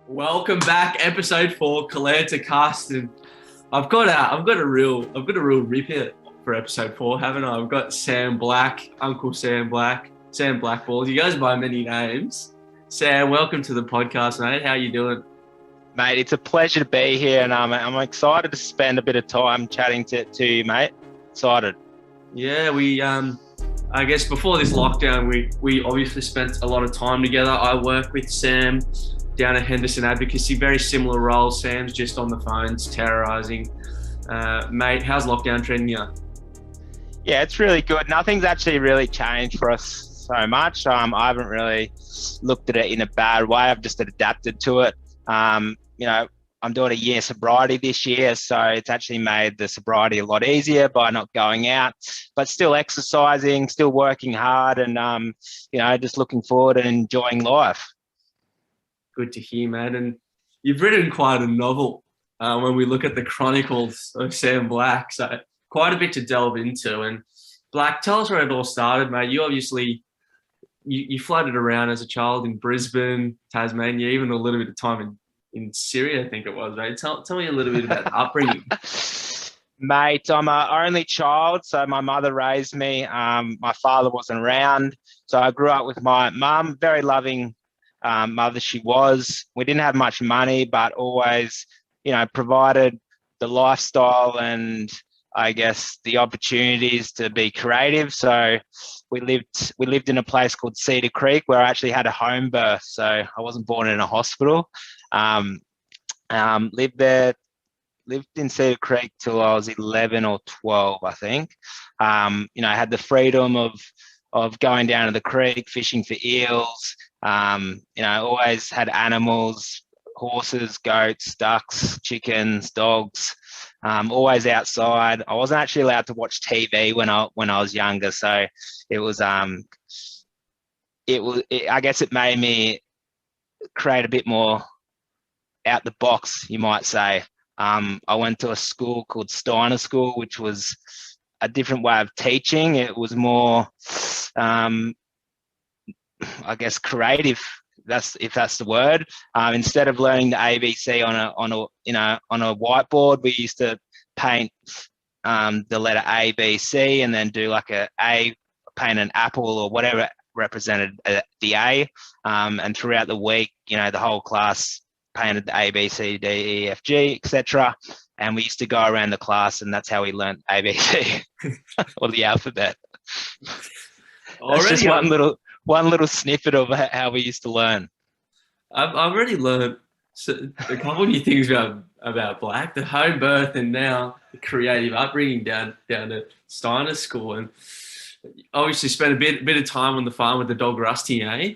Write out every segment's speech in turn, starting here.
Welcome back, episode 4, KalantarKast, and I've got a real rip here for episode 4, haven't I? I've got Sam Black, Uncle Sam Black, Sam Blackballs. You guys by many names. Sam, welcome to the podcast, mate. How you doing? Mate, it's a pleasure to be here, and I'm excited to spend a bit of time chatting to you, mate. Excited. Yeah, I guess before this lockdown, we obviously spent a lot of time together. I work with Sam down at Henderson Advocacy, very similar roles. Sam's just on the phones terrorising. Mate, how's lockdown treating you? Yeah, it's really good. Nothing's actually really changed for us so much. I haven't really looked at it in a bad way. I've just adapted to it. I'm doing a year sobriety this year, so it's actually made the sobriety a lot easier by not going out, but still exercising, still working hard, and just looking forward and enjoying life. Good to hear, man. And you've written quite a novel when we look at the chronicles of Sam Black, so quite a bit to delve into. And Black, tell us where it all started, mate. You obviously you floated around as a child in Brisbane, Tasmania, even a little bit of time in Syria, I think it was, mate. Tell me a little bit about the upbringing. Mate, I'm an only child, so my mother raised me. My father wasn't around, so I grew up with my mum, very loving mother she was. We didn't have much money, but always, provided the lifestyle and I guess the opportunities to be creative. So we lived in a place called Cedar Creek where I actually had a home birth. So I wasn't born in a hospital. Lived in Cedar Creek till I was 11 or 12, I think. I had the freedom of going down to the creek, fishing for eels. Always had animals, horses, goats, ducks, chickens, dogs. Always outside. I wasn't actually allowed to watch TV when I was younger, so I guess it made me create a bit more out the box, you might say. I went to a school called Steiner School, which was a different way of teaching. It was more, I guess, creative. If that's the word. Instead of learning the ABC on a whiteboard, we used to paint the letter A, B, C, and then do like paint an apple or whatever represented the A. And throughout the week, the whole class painted the A, B, C, D, E, F, G, etc. And we used to go around the class, and that's how we learned ABC or the alphabet. That's just one little snippet of how we used to learn. I've already learned a couple of new things about Black, the home birth, and now the creative upbringing down at Steiner School, and obviously spent a bit of time on the farm with the dog Rusty, eh?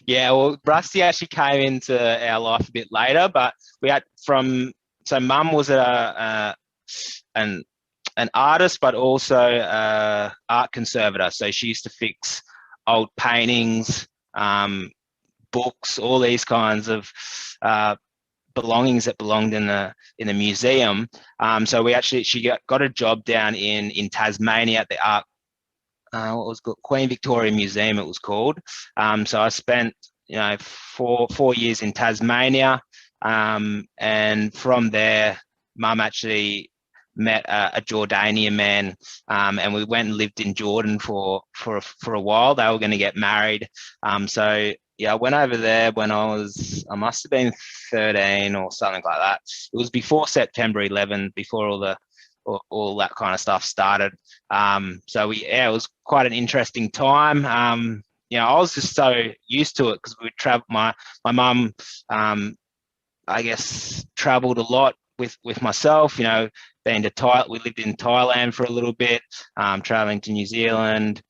Yeah, well, Rusty actually came into our life a bit later, but so Mum was an artist, but also art conservator. So she used to fix old paintings, books, all these kinds of belongings that belonged in the museum. So she got a job down in Tasmania at the art. What was it called? Queen Victoria Museum, it was called. So I spent 4 years in Tasmania, and from there, Mum actually met a Jordanian man, and we went and lived in Jordan for a while. They were going to get married. So I went over there when I must have been 13 or something like that. It was before September 11, before all that kind of stuff started. So it was quite an interesting time. I was just so used to it because we would travel. My mum, I guess, traveled a lot with myself. We lived in Thailand for a little bit, traveling to New Zealand,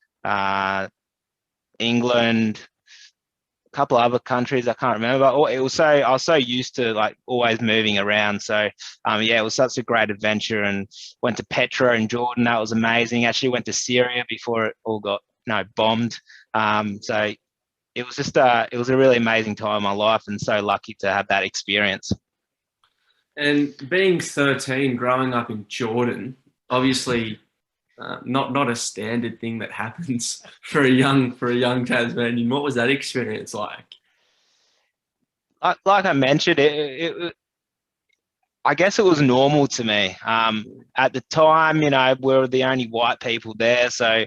England, a couple of other countries I can't remember. I was so used to like always moving around. So it was such a great adventure, and went to Petra in Jordan. That was amazing. Actually went to Syria before it all got bombed. So it was just it was a really amazing time in my life, and so lucky to have that experience. And being 13, growing up in Jordan, obviously not a standard thing that happens for a young Tasmanian. What was that experience like? like I mentioned, I guess it was normal to me. At the time, we were the only white people there, so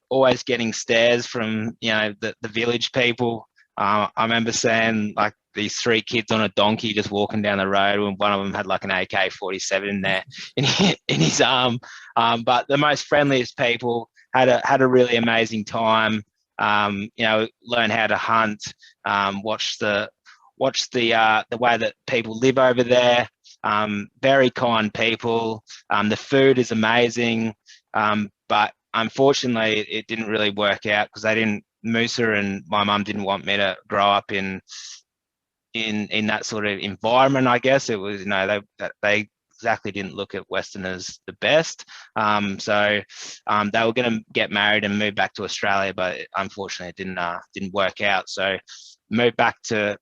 always getting stares from the village people. I remember seeing like these three kids on a donkey just walking down the road, and one of them had like an AK-47 in there in his arm. But the most friendliest people had a really amazing time. Learn how to hunt, watch the way that people live over there. Very kind people. The food is amazing, but unfortunately, it didn't really work out because they didn't. Musa and my mum didn't want me to grow up in that sort of environment. I guess it was, they exactly didn't look at Westerners the best. So they were going to get married and move back to Australia, but unfortunately, it didn't work out. So moved back to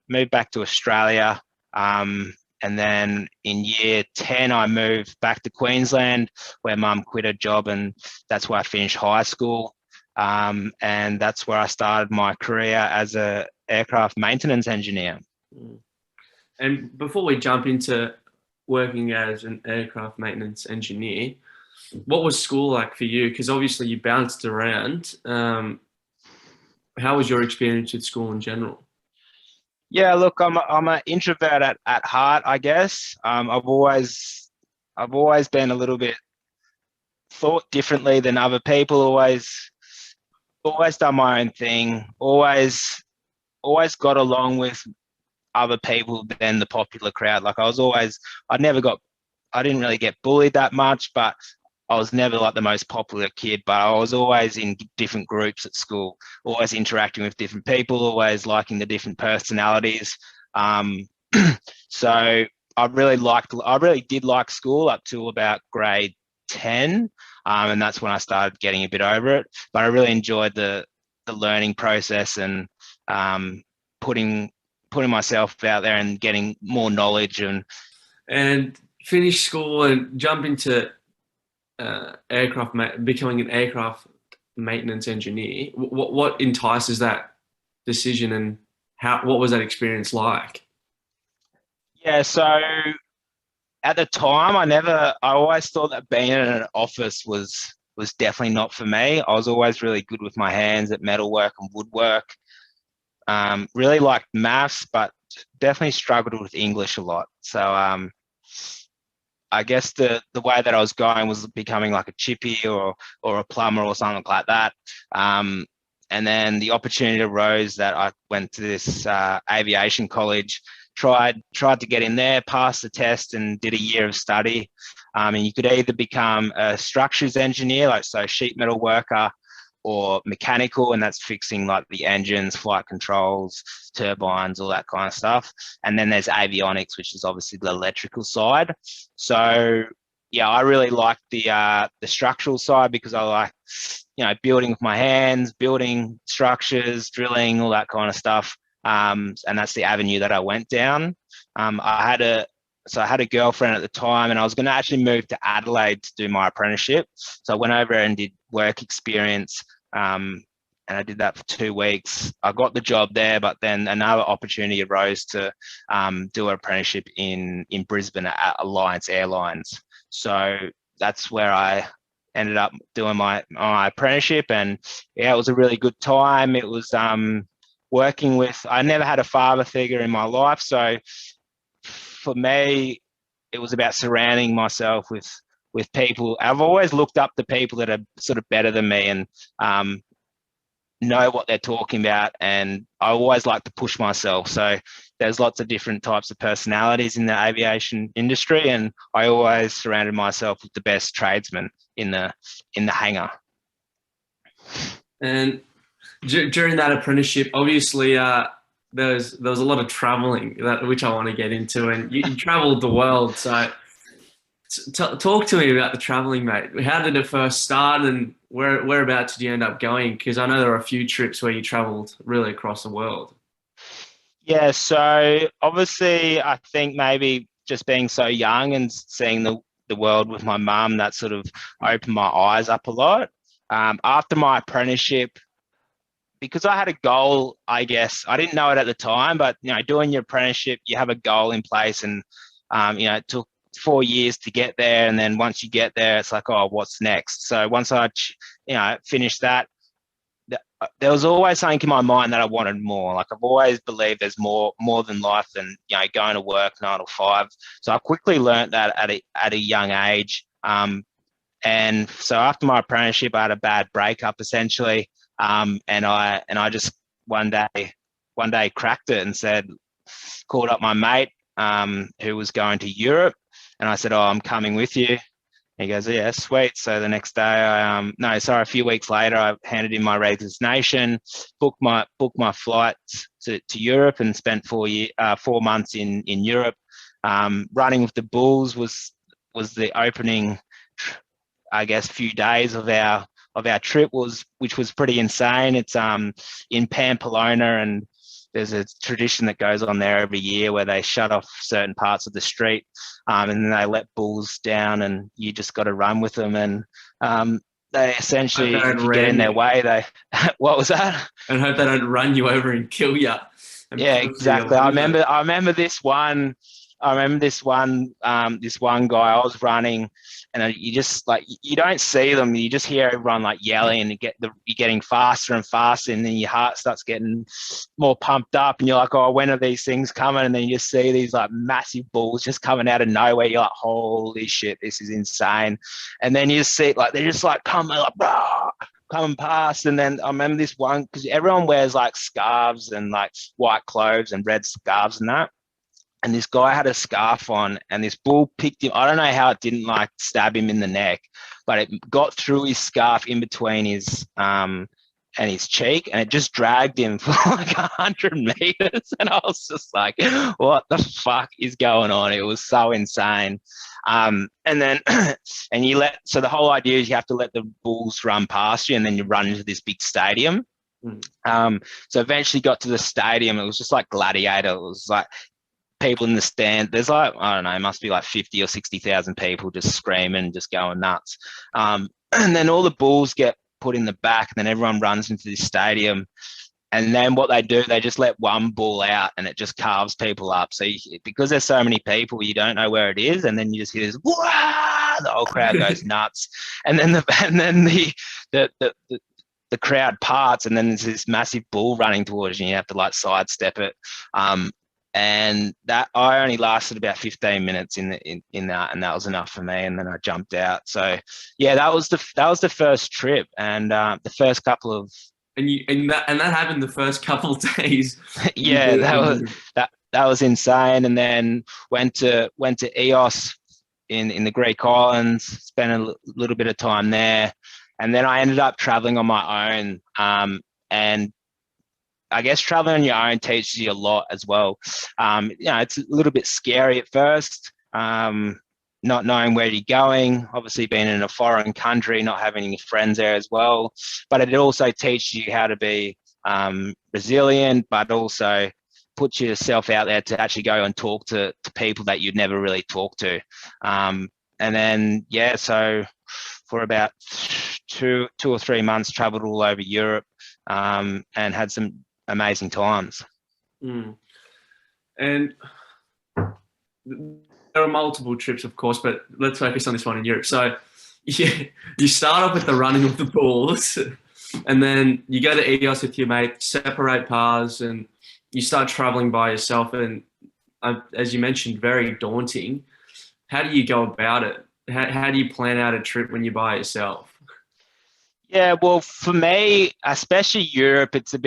Australia. And then in year 10, I moved back to Queensland, where mum quit her job, and that's where I finished high school. And that's where I started my career as a aircraft maintenance engineer. And before we jump into working as an aircraft maintenance engineer, what was school like for you? Because obviously you bounced around. How was your experience with school in general? Yeah, look, I'm an introvert at heart, I guess. I've always been a little bit thought differently than other people. Always done my own thing. Always got along with other people than the popular crowd. Like I didn't really get bullied that much, but I was never like the most popular kid, but I was always in different groups at school, always interacting with different people, always liking the different personalities. So I really did like school up to about grade 10. And that's when I started getting a bit over it. But I really enjoyed the learning process and putting myself out there and getting more knowledge and finish school and jump into becoming an aircraft maintenance engineer. What entices that decision, and what was that experience like? Yeah, so at the time, I always thought that being in an office was definitely not for me. I was always really good with my hands at metalwork and woodwork. Really liked maths, but definitely struggled with English a lot. So I guess the way that I was going was becoming like a chippy or a plumber or something like that. And then the opportunity arose that I went to this aviation college, tried to get in there, passed the test, and did a year of study. And you could either become a structures engineer, like so sheet metal worker, or mechanical, and that's fixing like the engines, flight controls, turbines, all that kind of stuff. And then there's avionics, which is obviously the electrical side. So yeah, I really like the structural side because I like building with my hands, building structures, drilling, all that kind of stuff. And that's the avenue that I went down. I had a girlfriend at the time, and I was going to actually move to Adelaide to do my apprenticeship. So I went over and did work experience, and I did that for 2 weeks. I got the job there, but then another opportunity arose to do an apprenticeship in Brisbane at Alliance Airlines. So that's where I ended up doing my apprenticeship, and yeah, it was a really good time. It was working with. I never had a father figure in my life, so for me, it was about surrounding myself with people. I've always looked up to people that are sort of better than me and know what they're talking about, and I always like to push myself. So there's lots of different types of personalities in the aviation industry, and I always surrounded myself with the best tradesmen in the hangar. And during that apprenticeship, obviously, there was a lot of traveling, which I want to get into, and you traveled the world. So talk to me about the traveling, mate. How did it first start, and whereabouts did you end up going? Because I know there were a few trips where you traveled really across the world. Yeah, so obviously, I think maybe just being so young and seeing the world with my mum, that sort of opened my eyes up a lot. After my apprenticeship, because I had a goal, I guess I didn't know it at the time, but doing your apprenticeship, you have a goal in place, and it took 4 years to get there, and then once you get there, it's like, oh, what's next? So once I, finished that, there was always something in my mind that I wanted more. Like I've always believed there's more than life than going to work 9 to 5. So I quickly learned that at a young age. And so after my apprenticeship, I had a bad breakup essentially, and I just one day cracked it and called up my mate who was going to Europe, and I said, "Oh, I'm coming with you." He goes, "Yeah, sweet." So the next day, a few weeks later, I handed in my resignation, booked my flights to Europe, and spent 4 months in Europe. Running with the Bulls was the opening, I guess, few days of our trip, which was pretty insane. It's in Pamplona, and there's a tradition that goes on there every year where they shut off certain parts of the street, and then they let bulls down, and you just got to run with them. And they essentially, if you get in their way, they what was that? And hope they don't run you over and kill you. Yeah, exactly. I remember this one. This one guy. I was running, and you just you don't see them. You just hear everyone yelling, and you're getting faster and faster, and then your heart starts getting more pumped up, and you're like, "Oh, when are these things coming?" And then you just see these massive bulls just coming out of nowhere. You're like, "Holy shit, this is insane!" And then you just see they're just coming past. And then I remember this one, because everyone wears scarves and white clothes and red scarves and that. And this guy had a scarf on, and this bull picked him. I don't know how it didn't stab him in the neck, but it got through his scarf in between his and his cheek, and it just dragged him for 100 meters. And I was just like, what the fuck is going on? It was so insane. And then, so the whole idea is you have to let the bulls run past you, and then you run into this big stadium. So eventually got to the stadium. It was just like Gladiator. It was people in the stand. There's I don't know, it must be 50 or 60,000 people just screaming, just going nuts. And then all the bulls get put in the back, and then everyone runs into this stadium. And then what they do, they just let one bull out, and it just carves people up. So because there's so many people, you don't know where it is, and then you just hear this, "Wah!" The whole crowd goes nuts. And then the crowd parts, and then there's this massive bull running towards you, and you have to sidestep it. And that I only lasted about 15 minutes in that, and that was enough for me. And then I jumped out. So yeah, that was the first trip, and the first couple of that happened the first couple of days. Yeah, that was insane. And then went to Eos in the Greek islands, spent a little bit of time there, and then I ended up traveling on my own. And I guess traveling on your own teaches you a lot as well. It's a little bit scary at first, not knowing where you're going, obviously being in a foreign country, not having any friends there as well. But it also teaches you how to be resilient, but also put yourself out there to actually go and talk to people that you'd never really talk to. And then, so for about 2 or 3 months, traveled all over Europe, and had some amazing times. And there are multiple trips, of course, but let's focus on this one in Europe. So you start off with the running of the bulls, and then you go to Eos with your mate, separate paths, and you start traveling by yourself. And as you mentioned, very daunting. How do you go about it? How do you plan out a trip when you're by yourself? Yeah, well, for me, especially Europe, it's a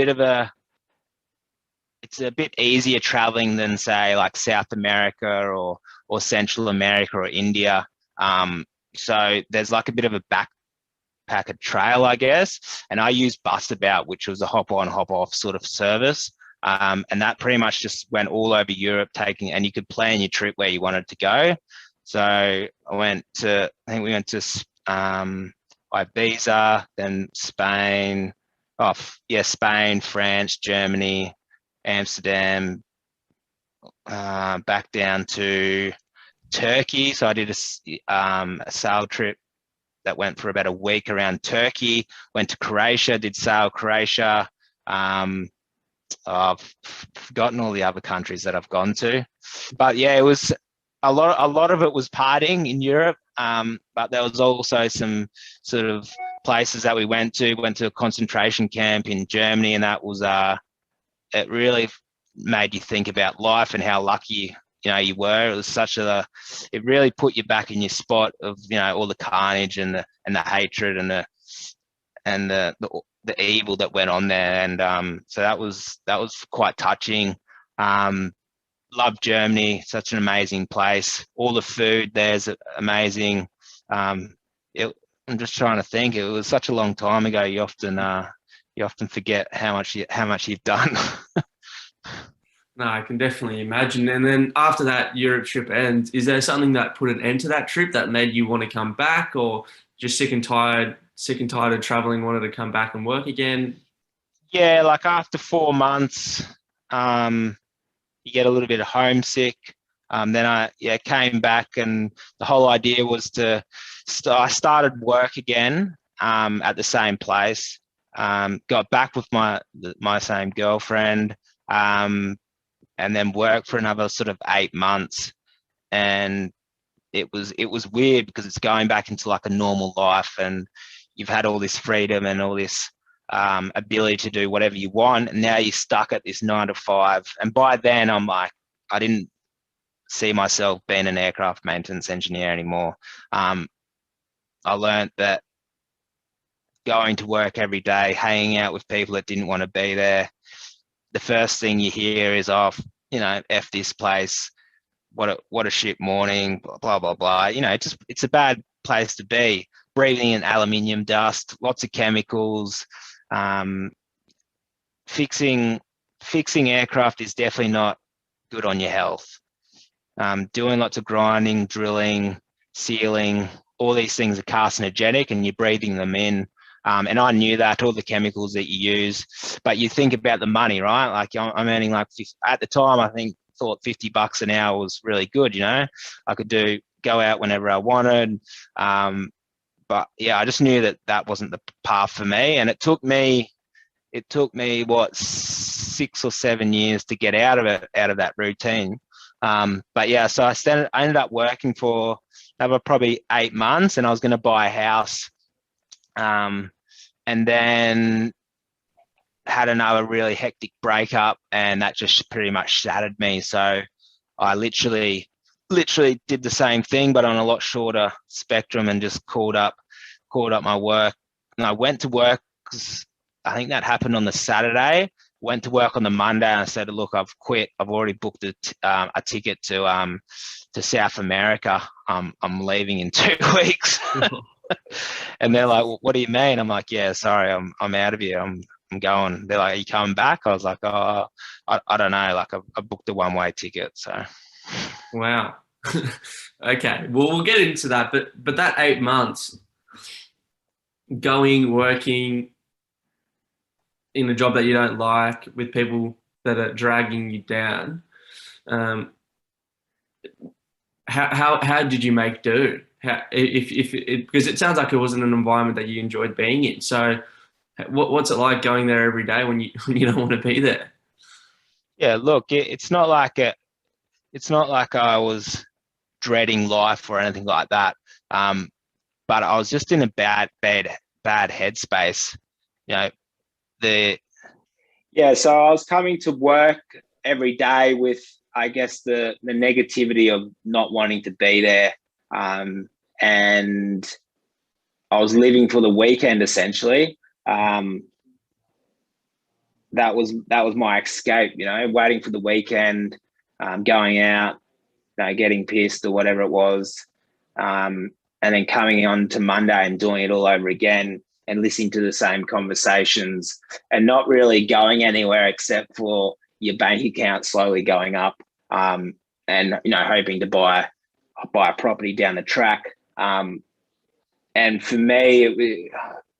bit easier traveling than, say, South America or Central America or India. So there's a bit of a backpacker trail, I guess. And I used Busabout, which was a hop on, hop off sort of service. And that pretty much just went all over Europe and you could plan your trip where you wanted to go. So we went to Ibiza, then Spain, Spain, France, Germany, Amsterdam, back down to Turkey. So I did a sail trip that went for about a week around Turkey, went to Croatia, did sail Croatia, I've forgotten all the other countries that I've gone to, but yeah, it was a lot of it was partying in Europe. But there was also some sort of places that we went to. Went to a concentration camp in Germany, and that was it really made you think about life and how lucky you were. It was it really put you back in your spot of all the carnage and the hatred and the evil that went on there. And so that was quite touching. Love Germany, such an amazing place. All the food there's amazing. I'm just trying to think. It was such a long time ago. You often forget how much you've done. No, I can definitely imagine. And then after that Europe trip ends, is there something that put an end to that trip that made you want to come back, or just sick and tired of traveling, wanted to come back and work again? Yeah, like after 4 months, you get a little bit of homesick. Then I came back, and the whole idea was I started work again at the same place. Got back with my same girlfriend, and then worked for another sort of 8 months. And it was weird because it's going back into like a normal life, and you've had all this freedom and all this ability to do whatever you want, and now you're stuck at this 9 to 5. And by then I'm like, I didn't see myself being an aircraft maintenance engineer anymore. I learned that going to work every day, hanging out with people that didn't want to be there, the first thing you hear is, oh, F this place, what a shit morning, blah blah blah. It's a bad place to be. Breathing in aluminium dust, lots of chemicals. Fixing aircraft is definitely not good on your health. Doing lots of grinding, drilling, sealing, all these things are carcinogenic, and you're breathing them in. And I knew that, all the chemicals that you use, but you think about the money, right? Like I'm earning like at the time, thought $50 an hour was really good. I could go out whenever I wanted. But yeah, I just knew that wasn't the path for me. And it took me what, 6 or 7 years to get out of that routine. But yeah, so I ended up working for another probably 8 months, and I was going to buy a house. And then had another really hectic breakup, and that just pretty much shattered me. So I literally did the same thing, but on a lot shorter spectrum, and just called up my work. And I went to work because I think that happened on the Saturday. Went to work on the Monday, and I said, look, I've quit. I've already booked a ticket to South America. I'm leaving in 2 weeks. And they're like, well, what do you mean? I'm like, yeah, sorry, I'm out of here. I'm going. They're like, are you coming back? I was like, oh, I don't know. Like I booked a one-way ticket. So. Wow. Okay. Well, we'll get into that. But that 8 months working in a job that you don't like, with people that are dragging you down, how did you make do? Because it sounds like it wasn't an environment that you enjoyed being in. So what's it like going there every day when you don't want to be there? Yeah, look, it's not like I was dreading life or anything like that. But I was just in a bad headspace. So I was coming to work every day with, I guess, the negativity of not wanting to be there. And I was living for the weekend, essentially. That was my escape, waiting for the weekend, going out, getting pissed or whatever it was. And then coming on to Monday and doing it all over again, and listening to the same conversations, and not really going anywhere except for your bank account slowly going up, and hoping to buy a property down the track. And for me,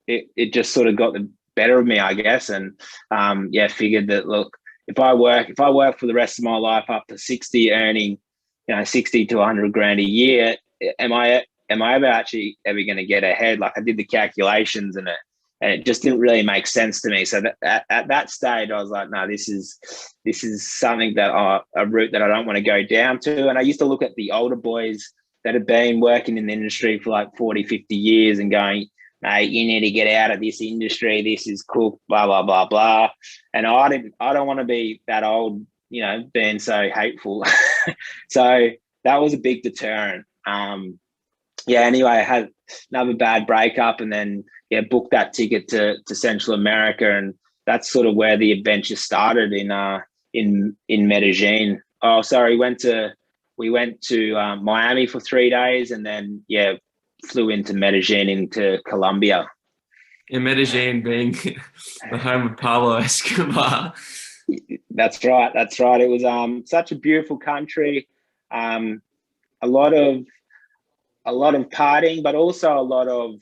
it just sort of got the better of me, I guess. And figured that, look, if I work for the rest of my life up to 60, earning 60 to 100 grand a year, am I ever going to get ahead? Like, I did the calculations, and and it just didn't really make sense to me. So at that stage, I was like, no, this is something that a route that I don't want to go down to. And I used to look at the older boys that have been working in the industry for like 40, 50 years and going, mate, you need to get out of this industry. This is cool, blah, blah, blah, blah. And I don't want to be that old, you know, being so hateful. So that was a big deterrent. Anyway, I had another bad breakup and then, booked that ticket to Central America. And that's sort of where the adventure started in Medellin. Oh, sorry, we went to Miami for 3 days and then, flew into Medellin, into Colombia. In Medellin being the home of Pablo Escobar. That's right. It was such a beautiful country. A lot of partying, but also a lot of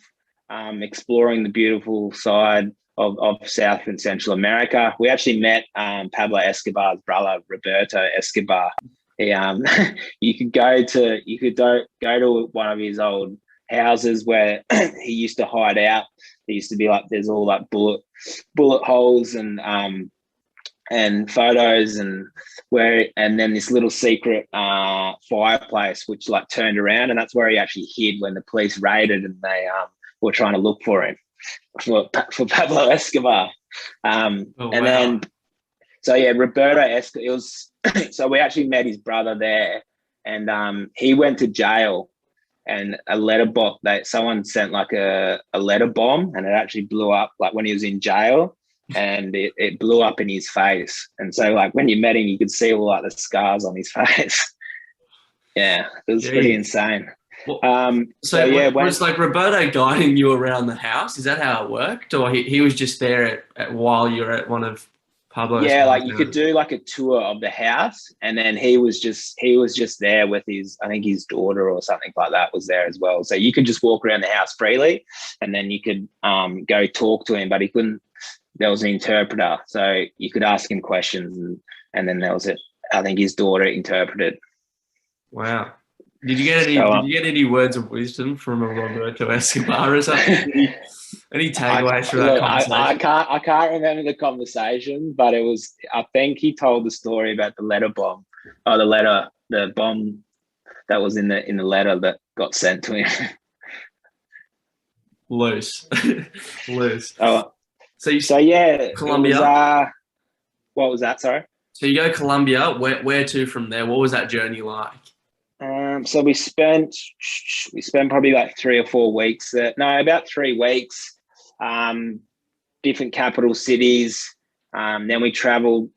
exploring the beautiful side of South and Central America. We actually met Pablo Escobar's brother, Roberto Escobar. He, you could go to one of his old houses where he used to hide out. There used to be there's all like bullet holes and photos and then this little secret fireplace which like turned around, and that's where he actually hid when the police raided and they were trying to look for him for Pablo Escobar. And then Roberto Escobar, it was so we actually met his brother there, and he went to jail, and a letter bomb that someone sent like a letter bomb, and it actually blew up like when he was in jail. And it blew up in his face, and so like when you met him you could see all like the scars on his face. It was pretty insane. Well, was like Roberto guiding you around the house? Is that how it worked, or he was just there while you're at one of Pablo's? Like you could do like a tour of the house, and then he was just there with his, I think his daughter or something like that was there as well. So you could just walk around the house freely, and then you could go talk to him, but he couldn't. There was an interpreter, so you could ask him questions, and then there was I think his daughter interpreted. Wow. Did you get any words of wisdom from a Roberto Escobar or something? Any takeaways from that conversation? I can't remember the conversation, but it was, I think he told the story about the letter bomb, or the bomb that was in the letter that got sent to him. Loose. Oh. Colombia. What was that? Sorry. So you go Colombia. Where to from there? What was that journey like? So we spent probably like 3 or 4 weeks there. No, about 3 weeks. Different capital cities. Then we traveled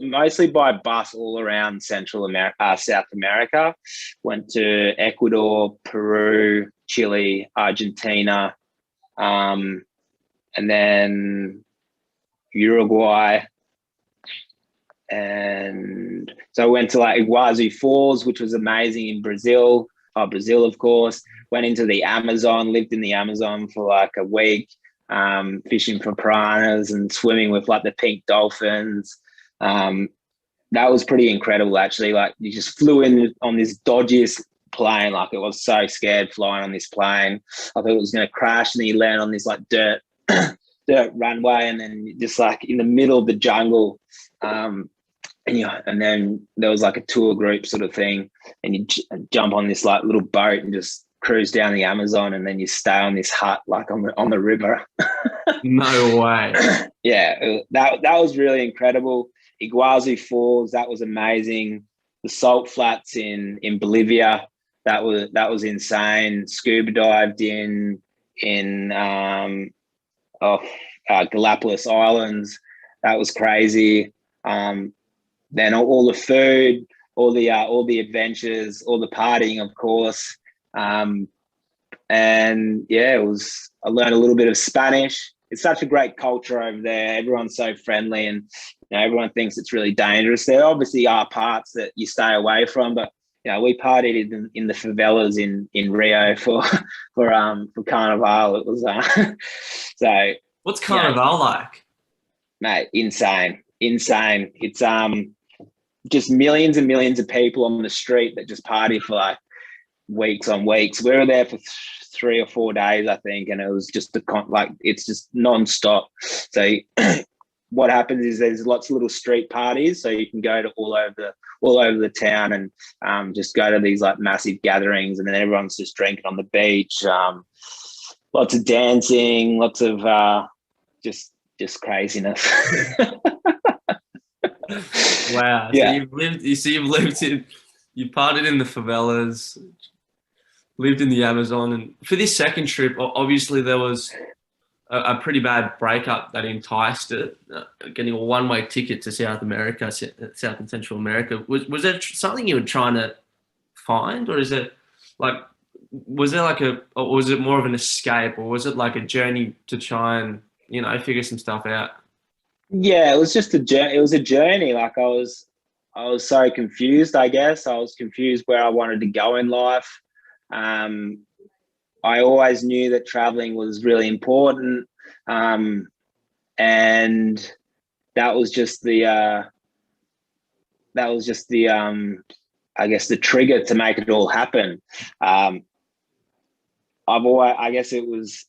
mostly by bus all around South America. Went to Ecuador, Peru, Chile, Argentina. And then Uruguay, and so I went to like Iguazu Falls, which was amazing in Brazil. Brazil, of course. Went into the Amazon, lived in the Amazon for like a week, fishing for piranhas and swimming with like the pink dolphins. That was pretty incredible, actually. Like you just flew in on this dodgiest plane. Like I was so scared flying on this plane. I thought it was going to crash, and then you land on this like dirt runway, and then just like in the middle of the jungle, and then there was like a tour group sort of thing, and you jump on this like little boat and just cruise down the Amazon, and then you stay on this hut like on the river. No way. That was really incredible. Iguazu Falls, that was amazing. The salt flats in Bolivia, that was insane. Scuba dived in Galapagos Islands. That was crazy. Then all the food, all the adventures, all the partying, of course. It was. I learned a little bit of Spanish. It's such a great culture over there. Everyone's so friendly, and everyone thinks it's really dangerous. There obviously are parts that you stay away from, but we partied in the favelas in Rio for Carnival. It was so. What's Carnival like? Mate, insane. It's just millions and millions of people on the street that just party for like weeks on weeks. We were there for 3 or 4 days, I think, and it was just it's just non-stop. So what happens is there's lots of little street parties, so you can go to all over the town and just go to these like massive gatherings, and then everyone's just drinking on the beach. Lots of dancing, lots of just craziness. Wow. Yeah. So you partied in the favelas, lived in the Amazon, and for this second trip, obviously there was a pretty bad breakup that enticed it, getting a one-way ticket to South America, South and Central America. Was that something you were trying to find, or is it like, was it more of an escape, or was it like a journey to try and, figure some stuff out? Yeah, it was just a journey. It was a journey. Like I was so confused, I guess. I was confused where I wanted to go in life. I always knew that traveling was really important. And that was just the I guess the trigger to make it all happen. I guess it was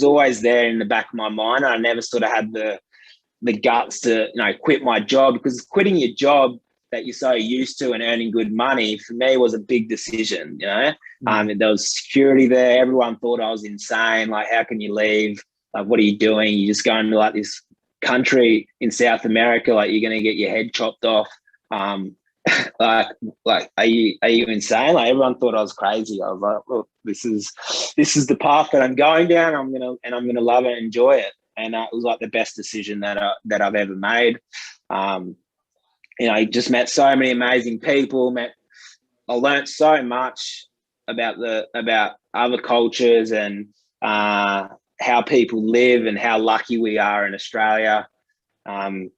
always there in the back of my mind. I never sort of had the guts to quit my job, because quitting your job that you're so used to and earning good money for me was a big decision. There was security there. Everyone thought I was insane. Like, how can you leave? Like, what are you doing? You're just going to like this country in South America. Like, you're going to get your head chopped off. Like, are you insane? Like, everyone thought I was crazy. I was like, look, this is the path that I'm going down. I'm gonna love it, and enjoy it. And it was like the best decision that I've ever made. I just met so many amazing people. I learned so much about other cultures and how people live, and how lucky we are in Australia. And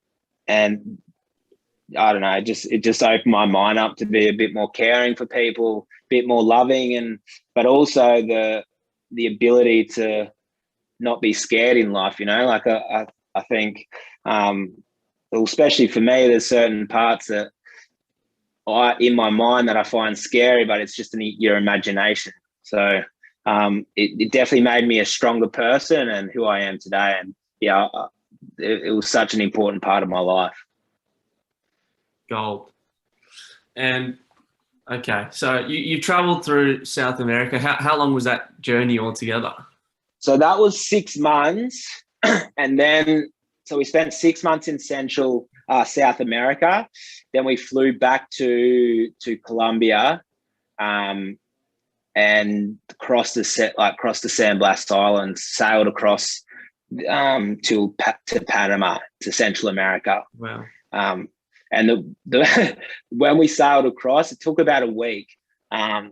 I don't know, it just opened my mind up to be a bit more caring for people, a bit more loving, but also the ability to not be scared in life. Like I think, especially for me, there's certain parts that in my mind that I find scary, but it's just your imagination. So it definitely made me a stronger person and who I am today. And yeah, it was such an important part of my life. Gold. And okay, so you traveled through South America. How long was that journey altogether? So that was 6 months. And then, so we spent 6 months in Central South America. Then we flew back to Colombia, and crossed the San Blas Islands, sailed across to Panama, to Central America. Wow. And when we sailed across, it took about a week. But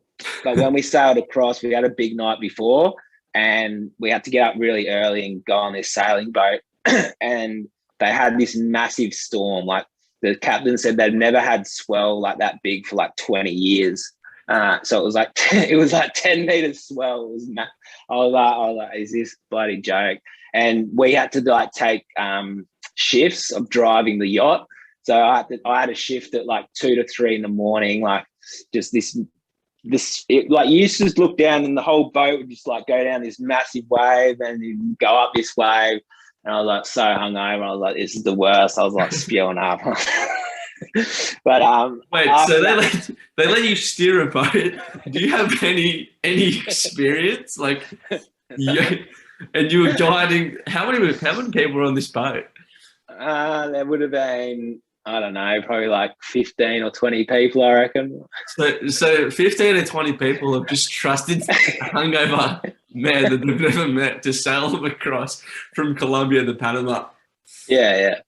when we sailed across, we had a big night before, and we had to get up really early and go on this sailing boat. And they had this massive storm. Like, the captain said they'd never had swell like that big for like 20 years. So it was like 10 meters swell. It was I was like, is this bloody joke? And we had to like take shifts of driving the yacht. So I had a shift at like 2 to 3 in the morning. Like, just like, you used to just look down and the whole boat would just like go down this massive wave, and you go up this wave. And I was like so hungover. I was like, this is the worst. I was like spewing up. But wait, so they let you steer a boat? Do you have any experience? Like, and you were guiding. How many people were on this boat? There would have been, I don't know, probably like 15 or 20 people, I reckon. So 15 or 20 people have just trusted hungover man that they've never met to sail them across from Colombia to Panama. Yeah.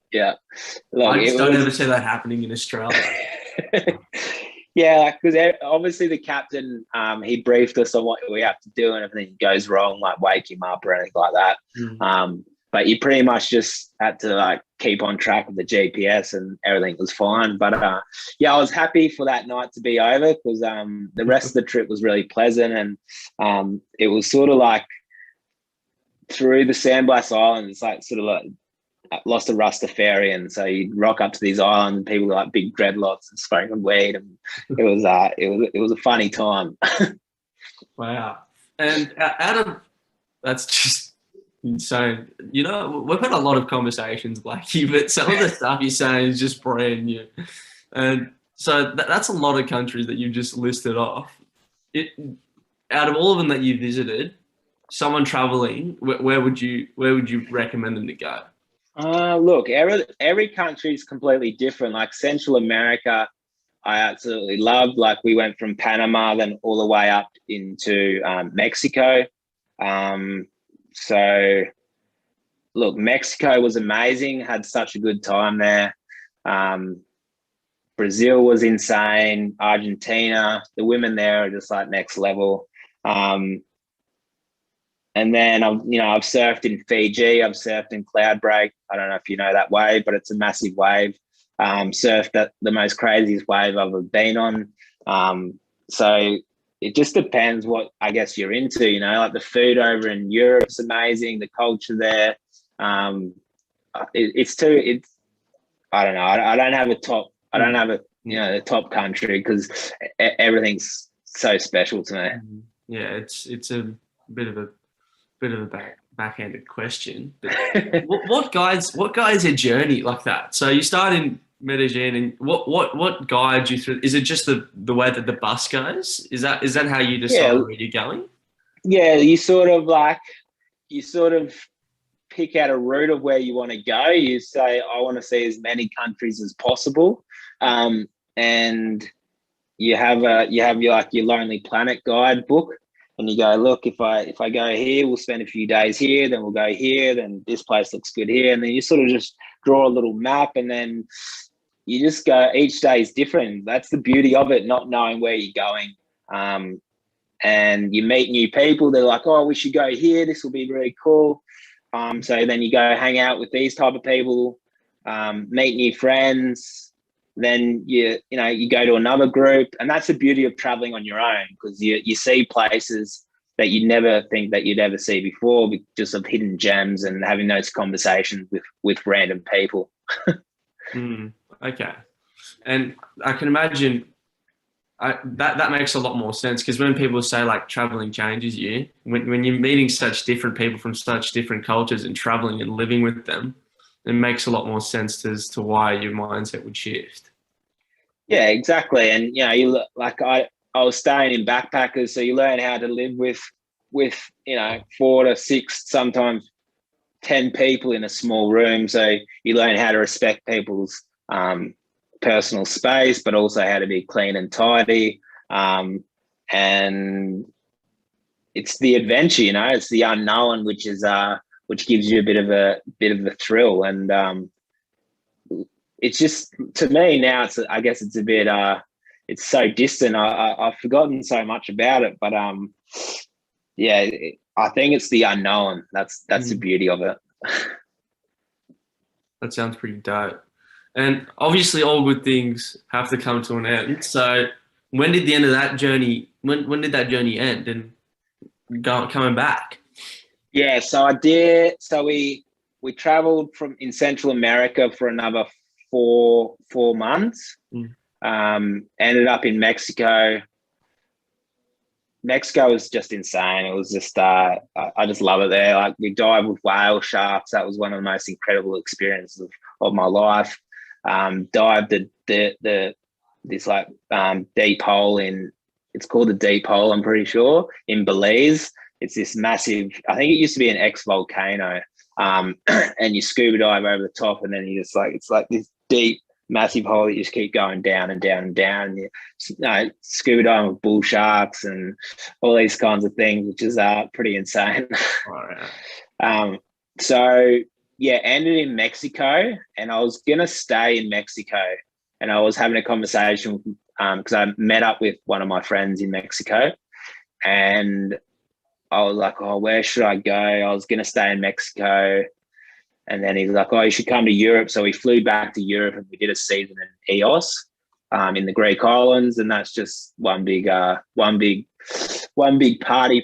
Look, I just don't ever see that happening in Australia. Yeah, because obviously the captain, he briefed us on what we have to do, and if anything goes wrong, like wake him up or anything like that. Mm. But you pretty much just had to like keep on track with the GPS, and everything was fine. But yeah, I was happy for that night to be over, because the rest of the trip was really pleasant, and it was sort of like through the San Blas Islands. It's like sort of like lost a Rastafarian. So you rock up to these islands, and people with like big dreadlocks and smoking weed, and it was a funny time. Wow. And out of that's just insane. You know, we've had a lot of conversations, Blackie, but some of the stuff you're saying is just brand new. And so that's a lot of countries that you've just listed off. Out of all of them that you visited, someone traveling, where would you recommend them to go? Look, every country is completely different. Like Central America, I absolutely loved. Like we went from Panama, then all the way up into Mexico. So, look, Mexico was amazing. Had such a good time there. Brazil was insane. Argentina, the women there are just like next level. And then I've surfed in Fiji. I've surfed in Cloudbreak. I don't know if you know that wave, but it's a massive wave. Surfed at the most craziest wave I've ever been on. So it just depends what I guess you're into. You know, like the food over in Europe's amazing. The culture there. It's I don't know. I don't have a top. I don't have the top country because everything's so special to me. Yeah, it's a bit of a backhanded question. But what guides a journey like that? So you start in Medellin, and what guides you through? Is it just the way that the bus goes? Is that how you decide where you're going? Yeah, you sort of pick out a route of where you want to go. You say, I want to see as many countries as possible, and you have your Lonely Planet guide book. And you go, look, if I go here, we'll spend a few days here, then we'll go here, then this place looks good here. And then you sort of just draw a little map, and then you just go, each day is different. That's the beauty of it, not knowing where you're going. And you meet new people. They're like, oh, we should go here. This will be really cool. So then you go hang out with these type of people, meet new friends. Then you go to another group, and that's the beauty of traveling on your own, because you see places that you never think that you'd ever see before, just of hidden gems and having those conversations with random people. Okay, and I can imagine that makes a lot more sense, because when people say like traveling changes you, when you're meeting such different people from such different cultures and traveling and living with them, it makes a lot more sense as to why your mindset would shift. Yeah, exactly. And I was staying in backpackers, so you learn how to live with 4 to 6, sometimes 10 people in a small room. So you learn how to respect people's personal space, but also how to be clean and tidy. And it's the adventure, it's the unknown, which gives you a bit of a thrill. And it's just, to me now, I guess it's a bit it's so distant. I've forgotten so much about it, but yeah, I think it's the unknown. That's the beauty of it. That sounds pretty dope. And obviously all good things have to come to an end. So when did the end of that journey, when did that journey end and coming back? Yeah, so I did. So we traveled in Central America for another 4 months. Ended up in Mexico. Mexico was just insane. It was just I just love it there. Like, we dived with whale sharks. That was one of the most incredible experiences of my life. Dived this deep hole it's called the Deep Hole, I'm pretty sure, in Belize. It's this massive, I think it used to be an ex-volcano, and you scuba dive over the top, and then it's like this deep, massive hole that you just keep going down and down and down. And you scuba diving with bull sharks and all these kinds of things, which is pretty insane. So yeah, ended in Mexico, and I was gonna stay in Mexico, and I was having a conversation because I met up with one of my friends in Mexico, and I was like, oh, where should I go? I was going to stay in Mexico. And then he's like, oh, you should come to Europe. So we flew back to Europe, and we did a season in Eos, in the Greek islands. And that's just one big party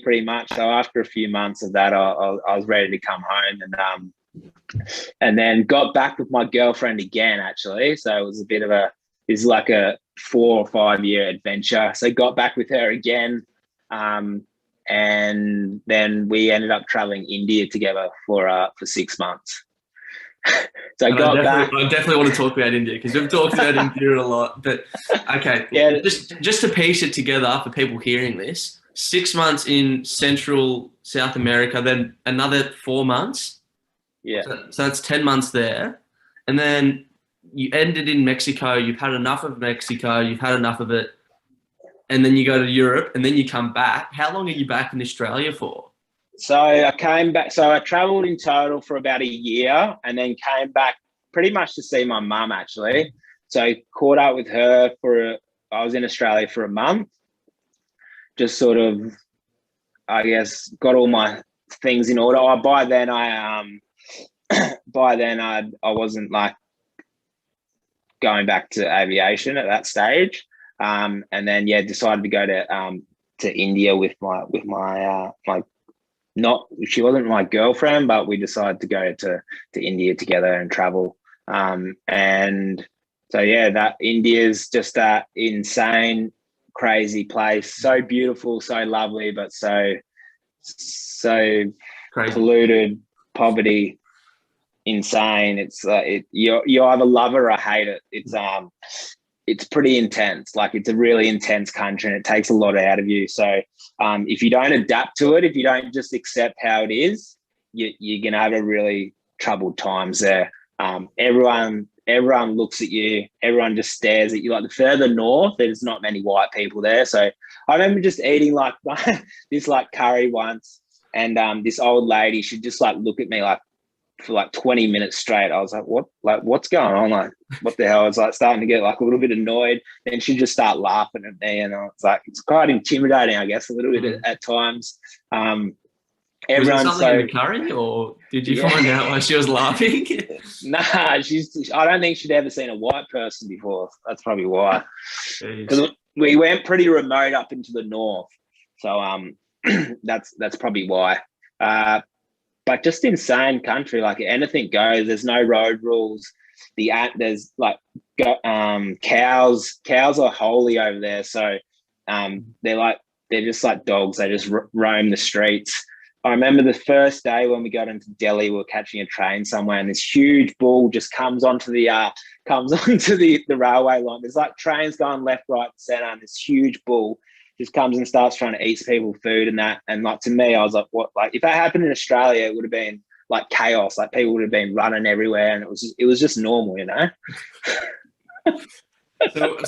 pretty much. So after a few months of that, I was ready to come home, and then got back with my girlfriend again, actually. So it was it's like a 4 or 5 year adventure. So got back with her again. and then we ended up traveling India together for 6 months. So I got back. I definitely want to talk about India because we've talked about India a lot. But okay, Yeah. just to piece it together for people hearing this, 6 months in Central South America, then another 4 months. Yeah. So that's 10 months there, and then you ended in Mexico. You've had enough of Mexico. You've had enough of it, and then you go to Europe, and then you come back. How long are you back in Australia for? So I came back. So I traveled in total for about a year, and then came back pretty much to see my mum, actually. So I caught up with her I was in Australia for a month. Just sort of, I guess, got all my things in order. By then I wasn't like going back to aviation at that stage. And then decided to go to India with my not, she wasn't my girlfriend, but we decided to go to India together and travel. And so that India's just that insane, crazy place. So beautiful, so lovely, but so Crazy. polluted, poverty, insane. It's you either love it or hate it. It's pretty intense. Like, it's a really intense country, and it takes a lot out of you. So if you don't adapt to it, if you don't just accept how it is, you're gonna have a really troubled times there. Everyone looks at you. Everyone just stares at you. Like, the further north, there's not many white people there. So I remember just eating like this like curry once, and this old lady, she'd just like look at me like for like 20 minutes straight. I was like, what? Like, what's going on? Like, what the hell? I was like starting to get like a little bit annoyed. Then she'd just start laughing at me, and I was like, it's quite intimidating, I guess, a little bit at times. Was it something in the curry, or did you find out why she was laughing? Nah, I don't think she'd ever seen a white person before. That's probably why. Because we went pretty remote up into the north, so that's probably why. But just insane country, like anything goes. There's no road rules. There's like cows. Cows are holy over there, so they're just like dogs. They just roam the streets. I remember the first day when we got into Delhi, we were catching a train somewhere, and this huge bull just comes onto the railway line. There's like trains going left, right, and center, and this huge bull just comes and starts trying to eat people food and that. And like, to me, I was like, what? Like, if that happened in Australia, it would have been like chaos. Like, people would have been running everywhere, and it was just normal, you know.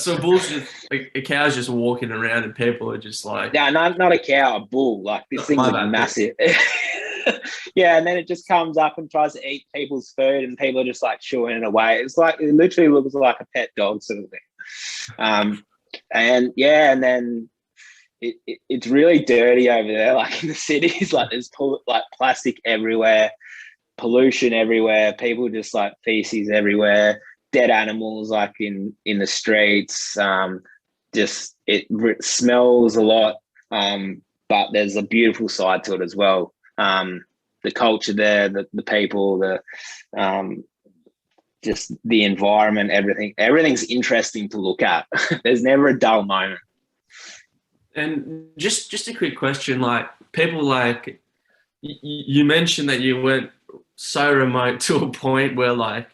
So bulls just, like, a cow's just walking around, and people are just like, no, not a cow, a bull. Like, this thing is massive. Yeah, and then it just comes up and tries to eat people's food, and people are just like chewing it away. It's like, it literally looks like a pet dog sort of thing. And then it's really dirty over there. Like, in the cities, like, there's like plastic everywhere, pollution everywhere, people just like feces everywhere, dead animals like in the streets. Just it smells a lot, but there's a beautiful side to it as well. The culture there, the people, just the environment, everything's interesting to look at. There's never a dull moment. And just a quick question, like, people, like, you mentioned that you went so remote to a point where, like,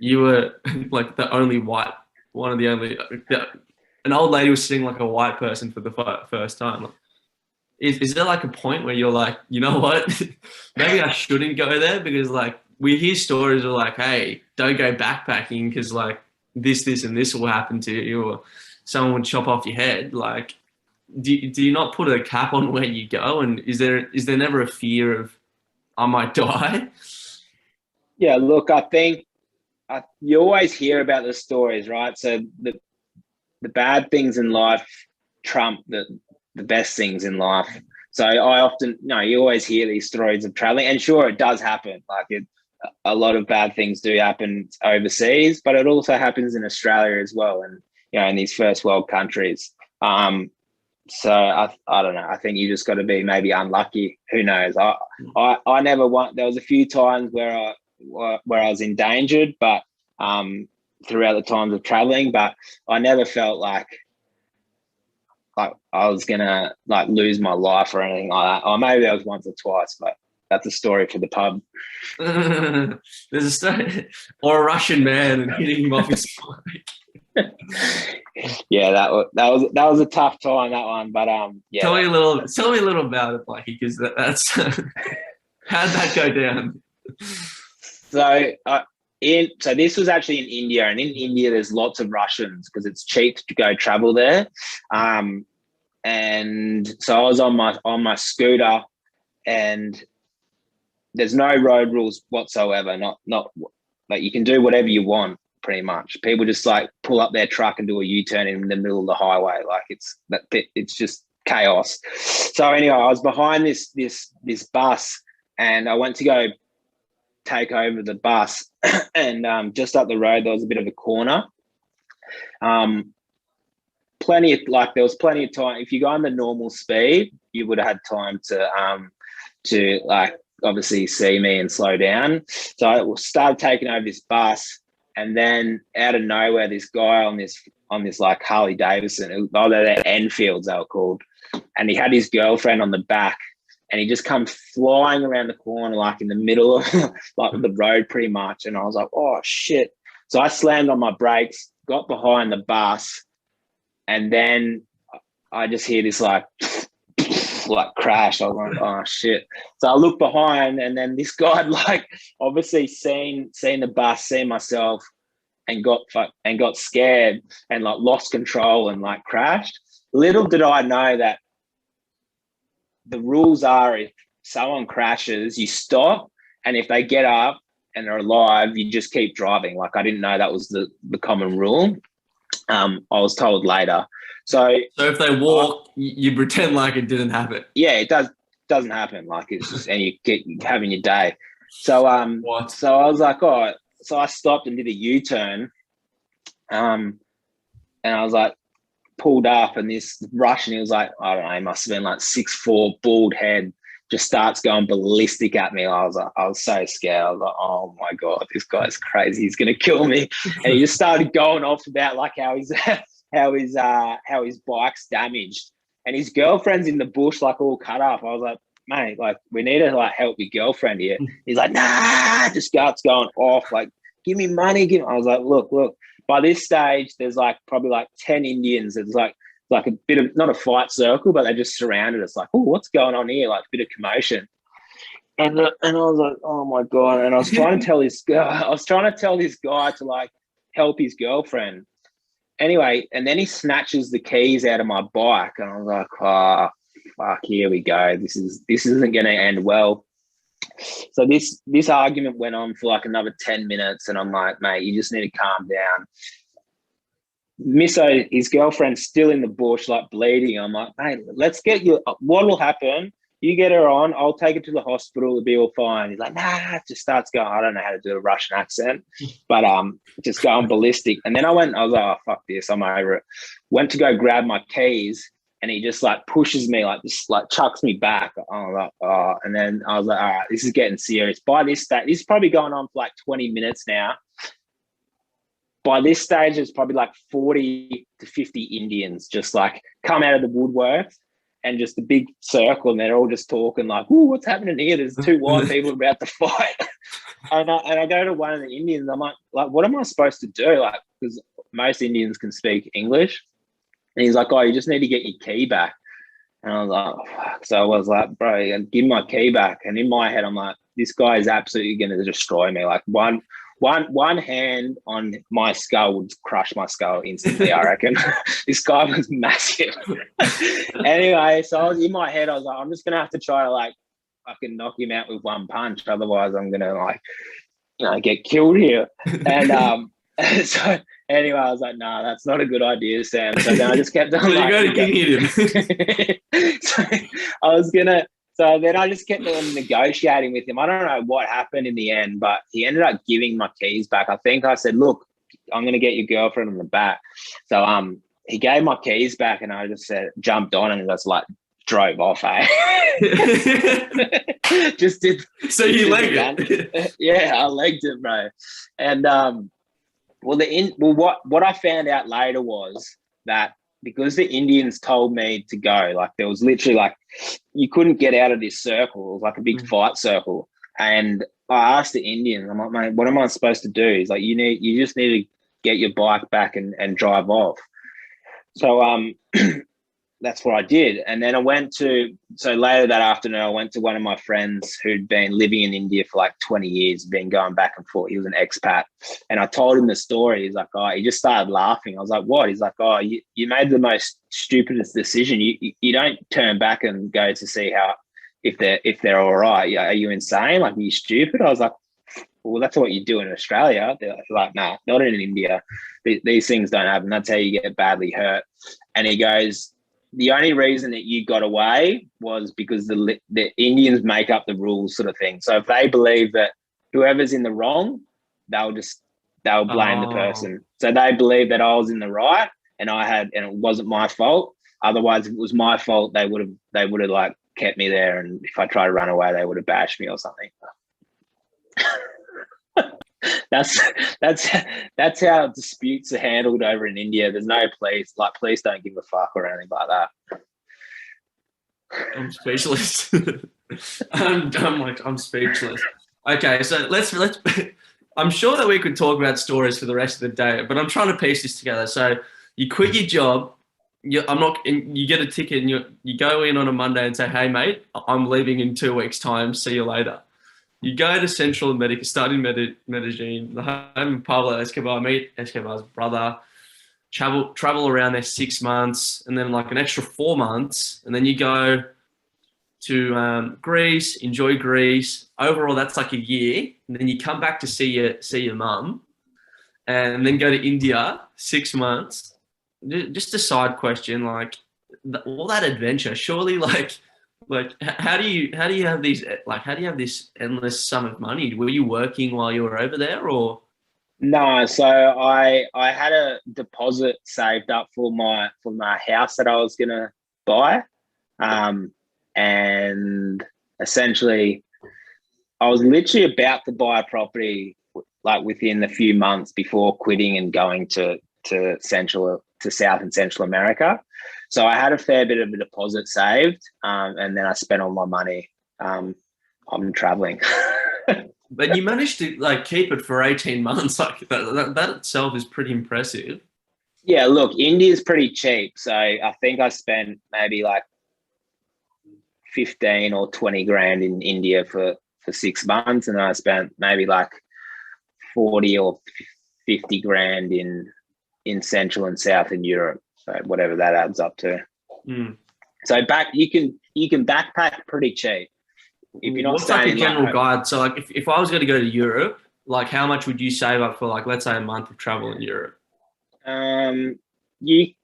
you were like the only white, one of the only, an old lady was sitting like a white person for the first time. Like, is there like a point where you're like, you know what, maybe I shouldn't go there? Because, like, we hear stories of like, hey, don't go backpacking because, like, this and this will happen to you, or someone would chop off your head. Like, do you not put a cap on where you go? And is there never a fear of, I might die? Yeah, look, I think you always hear about the stories, right? So the bad things in life trump the best things in life. So I often, you always hear these stories of traveling, and sure, it does happen. Like, a lot of bad things do happen overseas, but it also happens in Australia as well, and in these first world countries. So I don't know. I think you just got to be maybe unlucky. Who knows? I never want. There was a few times where I was endangered, but throughout the times of traveling, but I never felt like I was gonna like lose my life or anything like that. Or maybe that was once or twice, but that's a story for the pub. There's a story, or a Russian man and hitting him off his bike. Yeah, that was a tough time, that one. But yeah. Tell me a little about it, Blakey, because that's how'd that go down? So so this was actually in India, and in India there's lots of Russians because it's cheap to go travel there. And so I was on my scooter, and there's no road rules whatsoever. Not like you can do whatever you want pretty much. People just like pull up their truck and do a U-turn in the middle of the highway. Like it's just chaos. So anyway, I was behind this bus, and I went to go take over the bus, and just up the road there was a bit of a corner. There was plenty of time. If you go on the normal speed, you would have had time to like obviously see me and slow down. So I started taking over this bus, and then out of nowhere, this guy on this like Harley Davidson, they're Enfields they were called, and he had his girlfriend on the back, and he just come flying around the corner, like in the middle of like the road pretty much. And I was like, oh shit. So I slammed on my brakes, got behind the bus, and then I just hear this like crash. I was like, oh shit. So I looked behind, and then this guy had like obviously seen the bus, seen myself, and got scared and like lost control and like crashed. Little did I know that the rules are if someone crashes, you stop, and if they get up and are alive, you just keep driving. Like I didn't know that was the common rule. I was told later. So if they walk, you pretend like it didn't happen. Yeah, it doesn't happen. Like it's just, and you get having your day. So What? So I was like, oh, so I stopped and did a U-turn, and I was like, pulled up, and this Russian, he was like, I don't know, he must have been like 6'4", bald head, just starts going ballistic at me. I was so scared. I was like, oh my God, this guy's crazy. He's gonna kill me. And he just started going off about like how his bike's damaged, and his girlfriend's in the bush, like all cut up. I was like, mate, like we need to like help your girlfriend here. He's like, nah, just starts going off, like, give me money. I was like, look. By this stage, there's like probably like 10 Indians. It's like a bit of, not a fight circle, but they just surrounded us. Like, oh, what's going on here? Like a bit of commotion. And I was like, oh my God. And I was trying to tell this guy to like help his girlfriend. Anyway, and then he snatches the keys out of my bike, and I was like, oh, fuck, here we go. This isn't going to end well. So this argument went on for like another 10 minutes, and I'm like, mate, you just need to calm down. Misso, his girlfriend's still in the bush, like bleeding. I'm like, mate, let's get you. What will happen? You get her on, I'll take her to the hospital, it'll be all fine. He's like, nah, just starts going, I don't know how to do a Russian accent, but just going ballistic. And then I was like, oh, fuck this, I'm over it. Went to go grab my keys, and he just like pushes me, like just like chucks me back. I'm like, oh, and then I was like, all right, this is getting serious. By this stage, this is probably going on for like 20 minutes now. By this stage, there's probably like 40 to 50 Indians just like come out of the woodwork, and just a big circle, and they're all just talking like, ooh, what's happening here? There's two white people about to fight. And I go to one of the Indians, I'm like, what am I supposed to do? Like, because most Indians can speak English. And he's like, oh, you just need to get your key back. And I was like, oh, fuck. So I was like, bro, give my key back. And in my head, I'm like, this guy is absolutely going to destroy me. Like one hand on my skull would crush my skull instantly, I reckon. This guy was massive. Anyway, so I was in my head, I was like, I'm just going to have to try to like fucking knock him out with one punch. Otherwise I'm going to like, get killed here. And so anyway, I was like, nah, that's not a good idea, Sam. So then I just kept on. So you got to hit him. So then I just kept on negotiating with him. I don't know what happened in the end, but he ended up giving my keys back. I think I said, look, I'm going to get your girlfriend on the back. So he gave my keys back, and I just said, jumped on, and just like drove off. Just did. So you legged it? Yeah, I legged it, bro. And what I found out later was that because the Indians told me to go, like there was literally like, you couldn't get out of this circle. It was like a big fight circle. And I asked the Indian, I'm like, mate, what am I supposed to do? He's like, you just need to get your bike back and drive off. So that's what I did. And then so later that afternoon, I went to one of my friends who'd been living in India for like 20 years, been going back and forth. He was an expat. And I told him the story. He's like, oh, he just started laughing. I was like, what? He's like, oh, you made the most stupidest decision. You don't turn back and go to see if they're all right. Are you insane? Like, are you stupid? I was like, well, that's what you do in Australia. They're like, nah, not in India. These things don't happen. That's how you get badly hurt. And he goes, the only reason that you got away was because the Indians make up the rules, sort of thing. So if they believe that whoever's in the wrong, they'll blame the person. So they believe that I was in the right and it wasn't my fault. Otherwise, if it was my fault, they would have like kept me there. And if I tried to run away, they would have bashed me or something. That's how disputes are handled over in India. There's no police. Like, police don't give a fuck or anything like that. I'm speechless. I'm speechless. Okay, so let's. I'm sure that we could talk about stories for the rest of the day, but I'm trying to piece this together. So you quit your job. You get a ticket and you go in on a Monday and say, "Hey, mate, I'm leaving in 2 weeks' time. See you later." You go to Central America, start in Medellin, the home of Pablo Escobar, meet Escobar's brother, travel around there 6 months, and then like an extra 4 months, and then you go to Greece, enjoy Greece. Overall, that's like a year, and then you come back to see your mum, and then go to India 6 months. Just a side question, like all that adventure, surely like how do you have this endless sum of money? Were you working while you were over there, or? No, so I had a deposit saved up for my house that I was gonna buy, and essentially I was literally about to buy a property like within a few months before quitting and going to South and Central America. So I had a fair bit of a deposit saved, and then I spent all my money on traveling. But you managed to like keep it for 18 months. Like that itself is pretty impressive. Yeah, look, India's pretty cheap. So I think I spent maybe like 15 or 20 grand in India for 6 months. And then I spent maybe like 40 or 50 grand in Central and Southern Europe. So whatever that adds up to. So you can backpack pretty cheap. If you're not What's like a general guide? So like if I was going to go to Europe, like how much would you save up for like, let's say a month of travel in Europe? You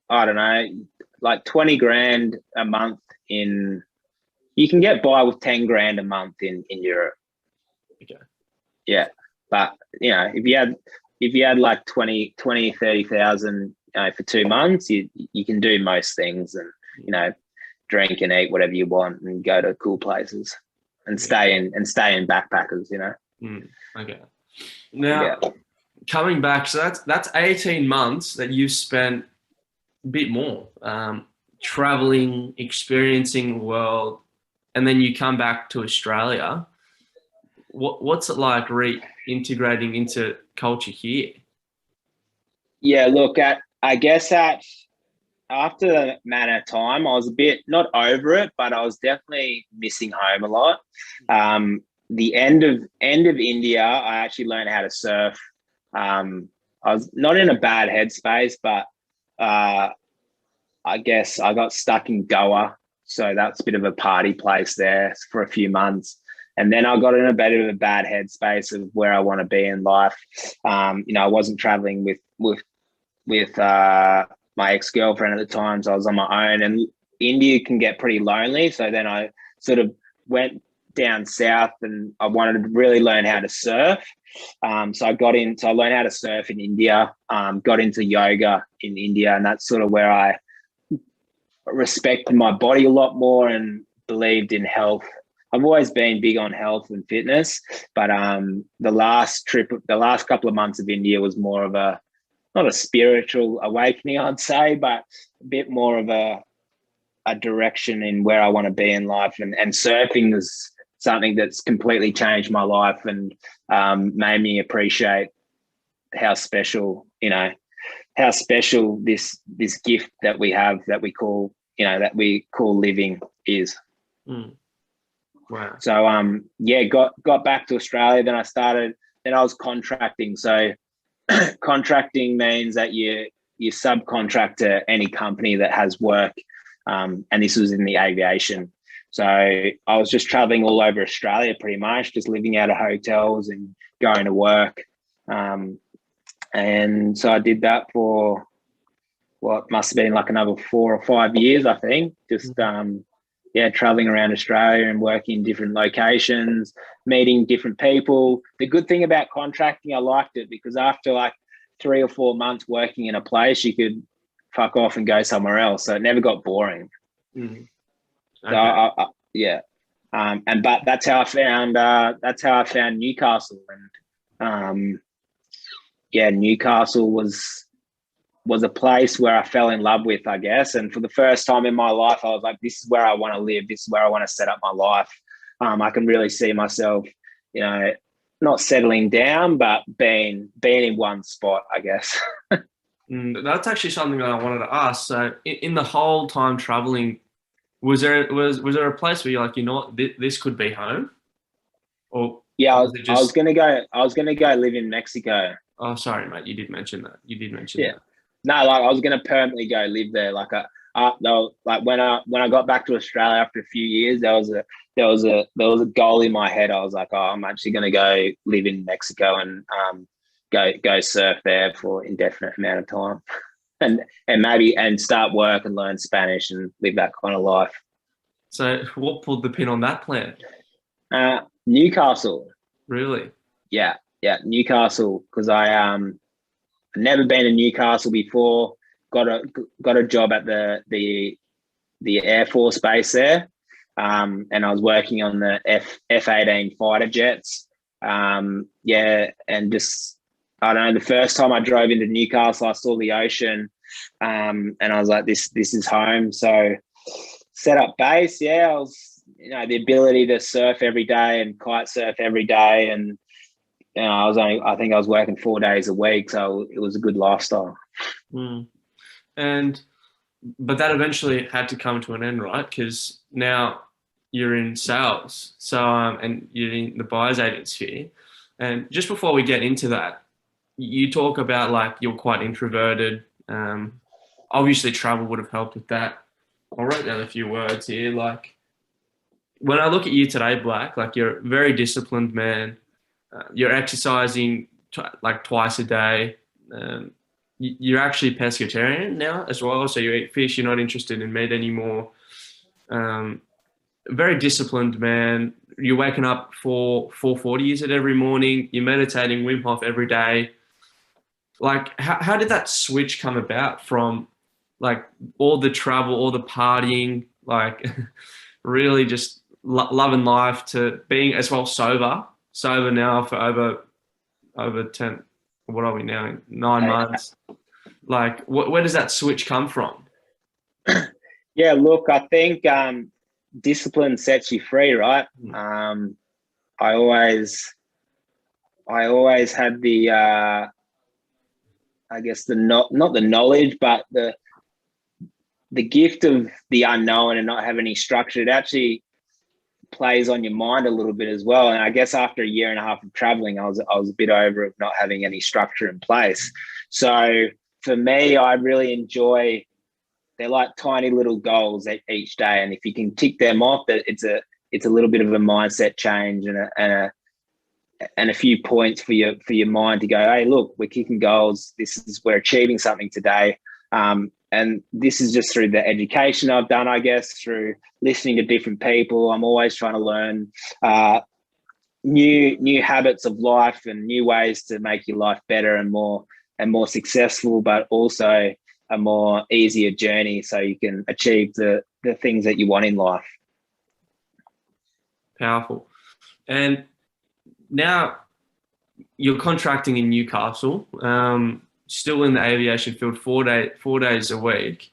I don't know, like 20 grand a month you can get by with 10 grand a month in Europe. Okay. Yeah. But you know, if you had like 30,000 for 2 months, you can do most things and, you know, drink and eat whatever you want and go to cool places and stay in backpackers, you know. Okay. Now coming back, so that's 18 months that you've spent a bit more traveling, experiencing the world, and then you come back to Australia. What's it like reintegrating into culture here? Yeah, look, I guess after that amount of time, I was a bit not over it, but I was definitely missing home a lot. The end of India, I actually learned how to surf. I was not in a bad headspace, but I guess I got stuck in Goa, so that's a bit of a party place there for a few months. And then I got in a bit of a bad headspace of where I want to be in life. You know, I wasn't traveling with my ex-girlfriend at the time, so I was on my own. And India can get pretty lonely, so then I sort of went down south, and I wanted to really learn how to surf. So I learned how to surf in India. Got into yoga in India, and that's sort of where I respected my body a lot more and believed in health. I've always been big on health and fitness, but the last couple of months of India was more of a not a spiritual awakening, I'd say, but a bit more of a direction in where I want to be in life. And surfing is something that's completely changed my life and made me appreciate how special, how special this gift that we have, that we call living is. Wow. So got back to Australia. Then I was contracting. So contracting means that you subcontract to any company that has work, and this was in the aviation. So I was just traveling all over Australia, pretty much just living out of hotels and going to work. And so I did that for what must have been like another 4 or 5 years, I think. Just traveling around Australia and working in different locations, meeting different people. The good thing about contracting, I liked it because after like 3 or 4 months working in a place, you could fuck off and go somewhere else. So it never got boring. Okay. So but that's how I found Newcastle. And Newcastle was a place where I fell in love with, I guess. And for the first time in my life, I was like, this is where I want to live. This is where I want to set up my life. I can really see myself, not settling down, but being in one spot, I guess. That's actually something that I wanted to ask. So in the whole time traveling, was there a place where you're like, this could be home? Or yeah, I was gonna go live in Mexico. Oh, sorry, mate. You did mention that. that. No, like I was gonna permanently go live there. Like when I got back to Australia after a few years, there was a goal in my head. I was like, oh, I'm actually gonna go live in Mexico and go surf there for indefinite amount of time, and maybe start work and learn Spanish and live that kind of life. So, what pulled the pin on that plan? Newcastle. Really? Yeah, Newcastle, because I've never been to Newcastle before. Got a job at the Air Force base there, and I was working on the F-18 fighter jets. And just I don't know. The first time I drove into Newcastle, I saw the ocean, and I was like, this is home. So set up base. Yeah, I was the ability to surf every day and kite surf every day, and I think I was working 4 days a week, so it was a good lifestyle. But that eventually had to come to an end, right? Because now you're in sales, so and you're in the buyer's agent sphere. And just before we get into that, you talk about like you're quite introverted. Obviously, travel would have helped with that. I wrote down a few words here. Like when I look at you today, Black, like you're a very disciplined man. You're exercising like twice a day. You're actually pescatarian now as well, so you eat fish. You're not interested in meat anymore. Very disciplined man. You're waking up for 4:40, is it, every morning? You're meditating Wim Hof every day. Like, how did that switch come about from like all the travel, all the partying, like really just loving life to being as well sober now for over 10, what are we now, 9 months? Like where does that switch come from? Yeah, look, I think discipline sets you free, right? I always had the I guess not the knowledge, but the gift of the unknown and not having any structure. It actually plays on your mind a little bit as well. And I guess after a year and a half of traveling, I was a bit over of not having any structure in place. So for me, I really enjoy, they're like tiny little goals each day. And if you can tick them off, that it's a little bit of a mindset change and a few points for your mind to go, hey, look, we're kicking goals. We're achieving something today. And this is just through the education I've done, I guess, through listening to different people. I'm always trying to learn new habits of life and new ways to make your life better and more successful, but also a more easier journey so you can achieve the things that you want in life. Powerful. And now you're contracting in Newcastle. still in the aviation field 4 days a week.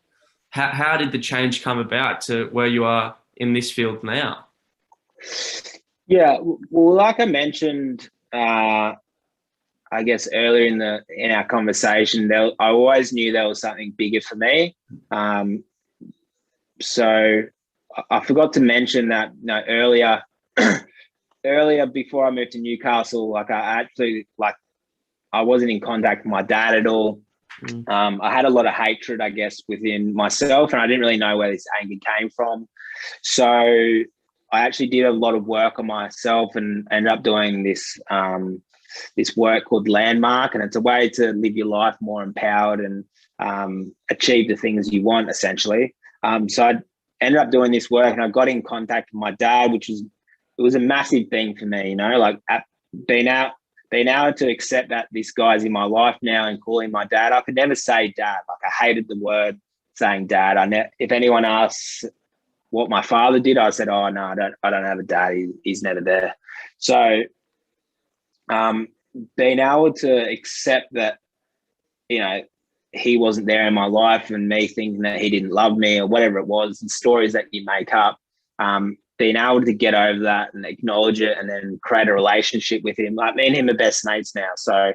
How did the change come about to where you are in this field now? Yeah, well, like I mentioned, I guess earlier in our conversation, I always knew there was something bigger for me. So I forgot to mention that earlier, earlier before I moved to Newcastle, like I wasn't in contact with my dad at all. I had a lot of hatred, I guess, within myself, and I didn't really know where this anger came from. So I actually did a lot of work on myself and ended up doing this this work called Landmark, and it's a way to live your life more empowered and achieve the things you want, essentially. So I ended up doing this work, and I got in contact with my dad, it was a massive thing for me, like being able to accept that this guy's in my life now and calling my dad. I could never say dad. Like, I hated the word saying dad. If anyone asks what my father did, I said, oh no, I don't have a dad. He's never there. So being able to accept that, he wasn't there in my life, and me thinking that he didn't love me or whatever it was, and stories that you make up, being able to get over that and acknowledge it and then create a relationship with him. Like, me and him are best mates now. So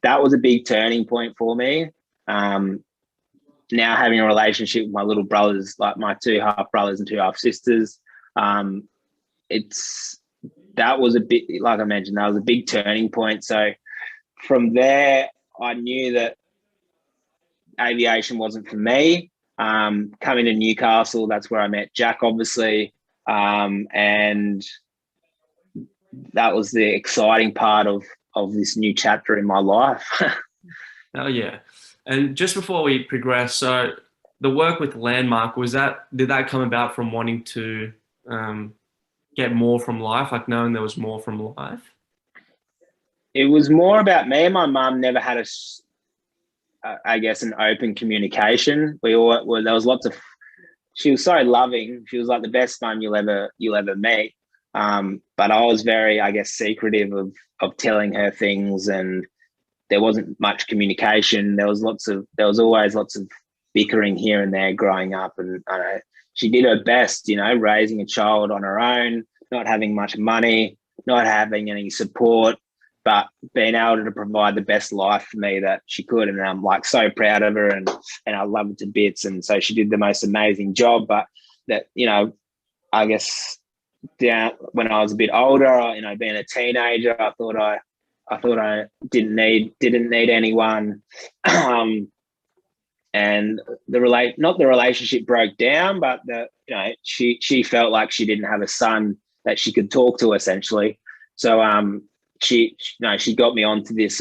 that was a big turning point for me. Now having a relationship with my little brothers, like my 2 half brothers and 2 half sisters, that was a bit, like I mentioned, that was a big turning point. So from there, I knew that aviation wasn't for me. Coming to Newcastle, that's where I met Jack, obviously. And that was the exciting part of this new chapter in my life. Oh yeah. And just before we progress, so the work with Landmark, did that come about from wanting to get more from life, like knowing there was more from life? It was more about me and my mum never had I guess, an open communication. There was lots of, she was so loving. She was like the best mum you'll ever meet. But I was very, I guess, secretive of telling her things, and there wasn't much communication. There was always lots of bickering here and there growing up, and she did her best, raising a child on her own, not having much money, not having any support, but being able to provide the best life for me that she could. And I'm like so proud of her, and I love it to bits. And so she did the most amazing job. But that, I guess when I was a bit older, being a teenager, I thought I didn't need anyone. And not the relationship broke down, but she felt like she didn't have a son that she could talk to, essentially. So she got me onto this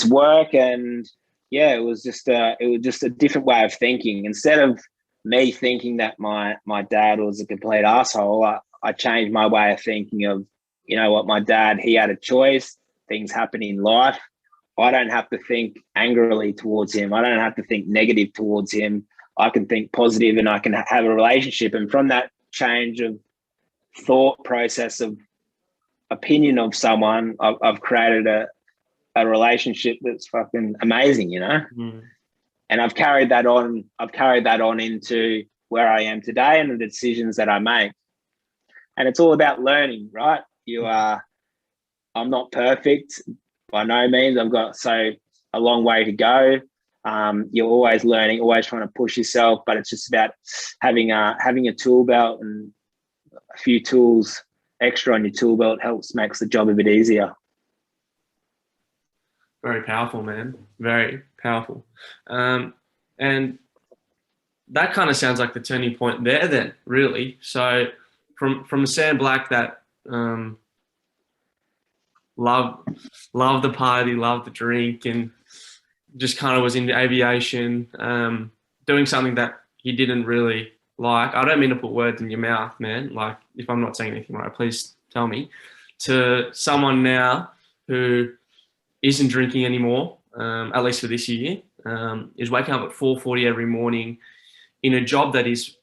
work, and yeah, it was just a different way of thinking. Instead of me thinking that my dad was a complete asshole, I changed my way of thinking of, what, my dad, he had a choice. Things happen in life. I don't have to think angrily towards him. I don't have to think negative towards him. I can think positive, and I can have a relationship. And from that change of thought process of opinion of someone, I've created a relationship that's fucking amazing, Mm. And I've carried that on into where I am today and the decisions that I make. And it's all about learning, right? I'm not perfect by no means. I've got a long way to go. You're always learning, always trying to push yourself, but it's just about having a tool belt, and a few tools extra on your tool belt makes the job a bit easier. Very powerful, man. Very powerful. And that kind of sounds like the turning point there then, really. So from Sam Black that love the party, love the drink, and just kind of was into aviation, doing something that he didn't really like. I don't mean to put words in your mouth, man. Like, if I'm not saying anything right, please tell me. To someone now who isn't drinking anymore, at least for this year, is waking up at 4:40 every morning in a job that he's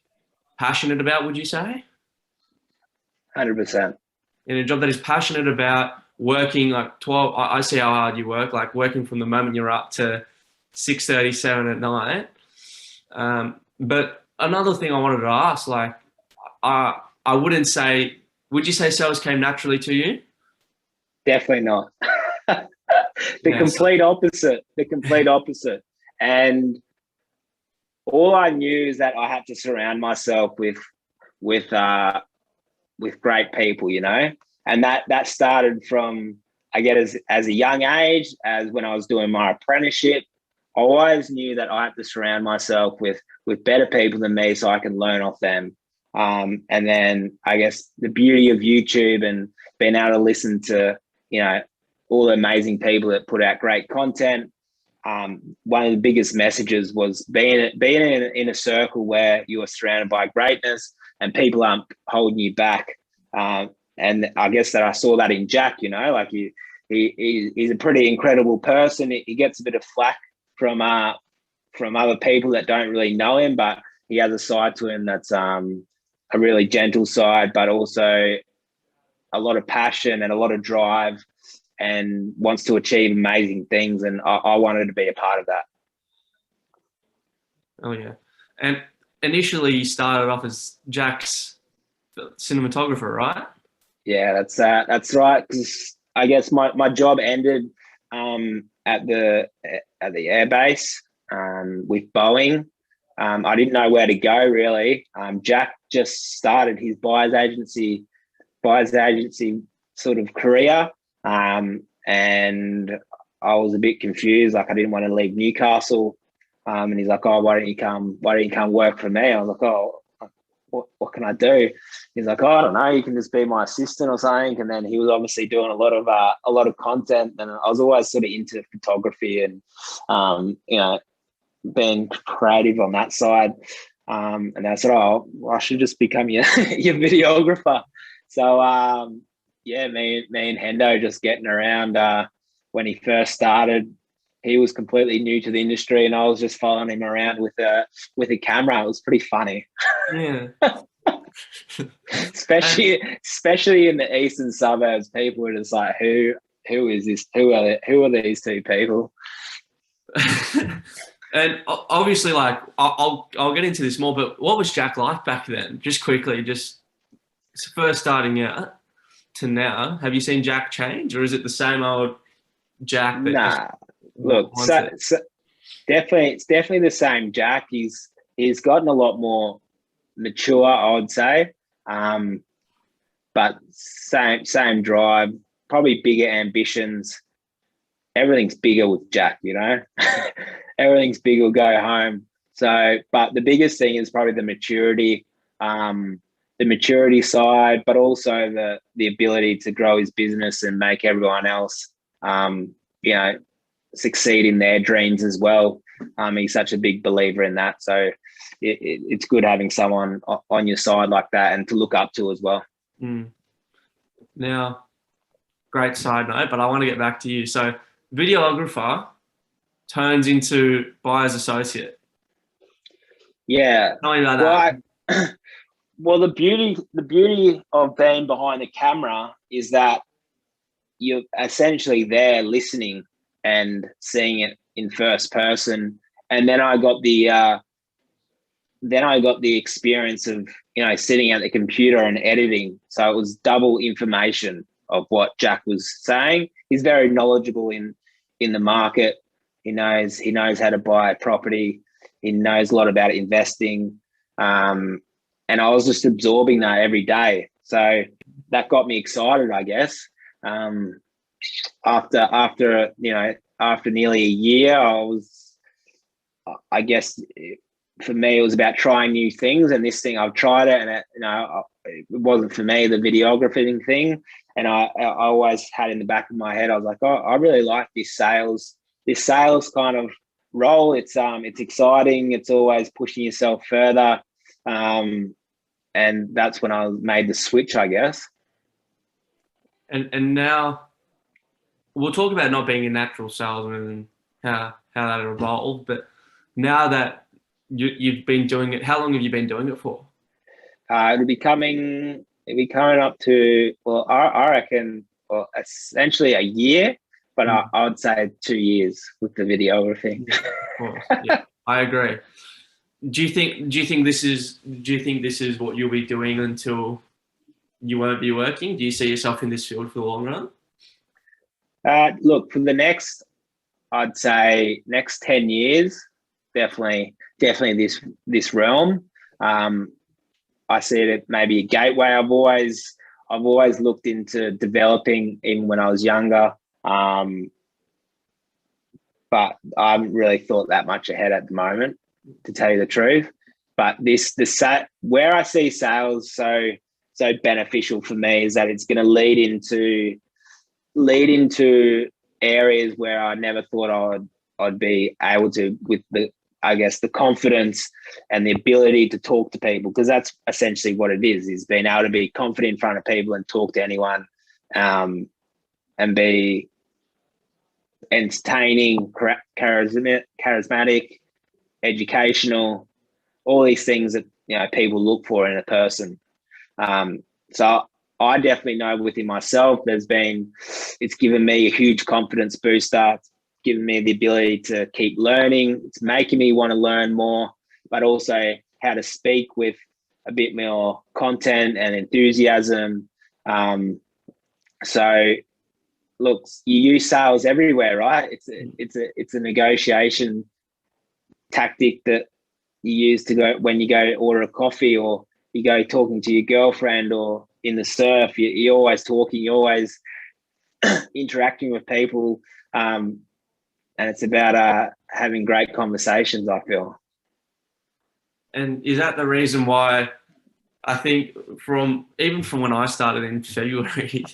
passionate about, would you say? 100%. In a job that he's passionate about, working like 12. I see how hard you work, like working from the moment you're up to 6:37 at night. But another thing I wanted to ask, like, I wouldn't say, would you say sales came naturally to you? Definitely not. The Yes. complete opposite. The complete opposite. And all I knew is that I had to surround myself with great people, you know, and that started from, I guess, as a young age, as when I was doing my apprenticeship. I always knew that I had to surround myself with better people than me so I can learn off them. And then I guess the beauty of YouTube and being able to listen to, you know, all the amazing people that put out great content. One of the biggest messages was being in a circle where you are surrounded by greatness and people aren't holding you back. And I guess that I saw that in Jack, you know, like he's a pretty incredible person. He gets a bit of flack from other people that don't really know him, but he has a side to him that's a really gentle side, but also a lot of passion and a lot of drive, and wants to achieve amazing things. And I wanted to be a part of that. Oh yeah. And initially you started off as Jack's cinematographer, right? Yeah, that's right. Because I guess my job ended at the air base with Boeing. I didn't know where to go really. Jack just started his buyer's agency sort of career, and I was a bit confused. Like I didn't want to leave Newcastle, and he's like, "Oh, why don't you come work for me?" I was like, "Oh, what can I do?" He's like, "Oh, I don't know. You can just be my assistant or something." And then he was obviously doing a lot of content, and I was always sort of into photography and you know, being creative on that side. And I said, "Oh, well, I should just become your videographer." So yeah, me and Hendo just getting around. When he first started, he was completely new to the industry, and I was just following him around with a camera. It was pretty funny. Yeah. especially in the eastern suburbs, people were just like, "Who is this? Who are these two people?" And obviously, like, I'll get into this more, but what was Jack like back then? Just quickly, just first starting out to now, have you seen Jack change, or is it the same old Jack that Nah, look, wants it? it's definitely the same Jack. He's gotten a lot more mature, I would say, but same drive, probably bigger ambitions. Everything's bigger with Jack, you know. Everything's bigger. Go home. So, but the biggest thing is probably the maturity side, but also the ability to grow his business and make everyone else, you know, succeed in their dreams as well. He's such a big believer in that. So it's good having someone on your side like that and to look up to as well. Mm. Now, great side note, but I want to get back to you. So, videographer turns into buyer's associate. Yeah. Tell me about that. Well, the beauty of being behind the camera is that you're essentially there listening and seeing it in first person. And then I got the experience of, you know, sitting at the computer and editing. So it was double information of what Jack was saying. He's very knowledgeable in the market. He knows how to buy a property. He knows a lot about investing. And I was just absorbing that every day. So that got me excited, I guess. After nearly a year, I guess for me, it was about trying new things. And this thing, I've tried it, and it wasn't for me, the videography thing. And I always had in the back of my head, I was like, oh, I really like this sales kind of role. It's exciting. It's always pushing yourself further. And that's when I made the switch, I guess. And now we'll talk about not being a natural salesman and how that evolved. But now that you've been doing it, how long have you been doing it for? It'll be coming up to, well, I reckon, or essentially a year, but I would say 2 years with the videography. Yeah, of course. Yeah, I agree. Do you think this is what you'll be doing until you won't be working? Do you see yourself in this field for the long run? Look, for the next, I'd say next 10 years, definitely this realm. I see it as maybe a gateway. I've always looked into developing, even when I was younger. But I haven't really thought that much ahead at the moment, to tell you the truth. But where I see sales so beneficial for me is that it's going to lead into areas where I never thought I'd be able to, with the confidence and the ability to talk to people, because that's essentially what it is being able to be confident in front of people and talk to anyone, and be entertaining, charismatic, educational, all these things that people look for in a person. So I definitely know within myself, it's given me a huge confidence booster. It's given me the ability to keep learning. It's making me want to learn more, but also how to speak with a bit more content and enthusiasm. So look, you use sales everywhere, right? It's a negotiation tactic that you use to go when you go to order a coffee, or you go talking to your girlfriend, or in the surf. You're always talking, you're always interacting with people, and it's about having great conversations, I feel. And is that the reason why I think even from when I started in February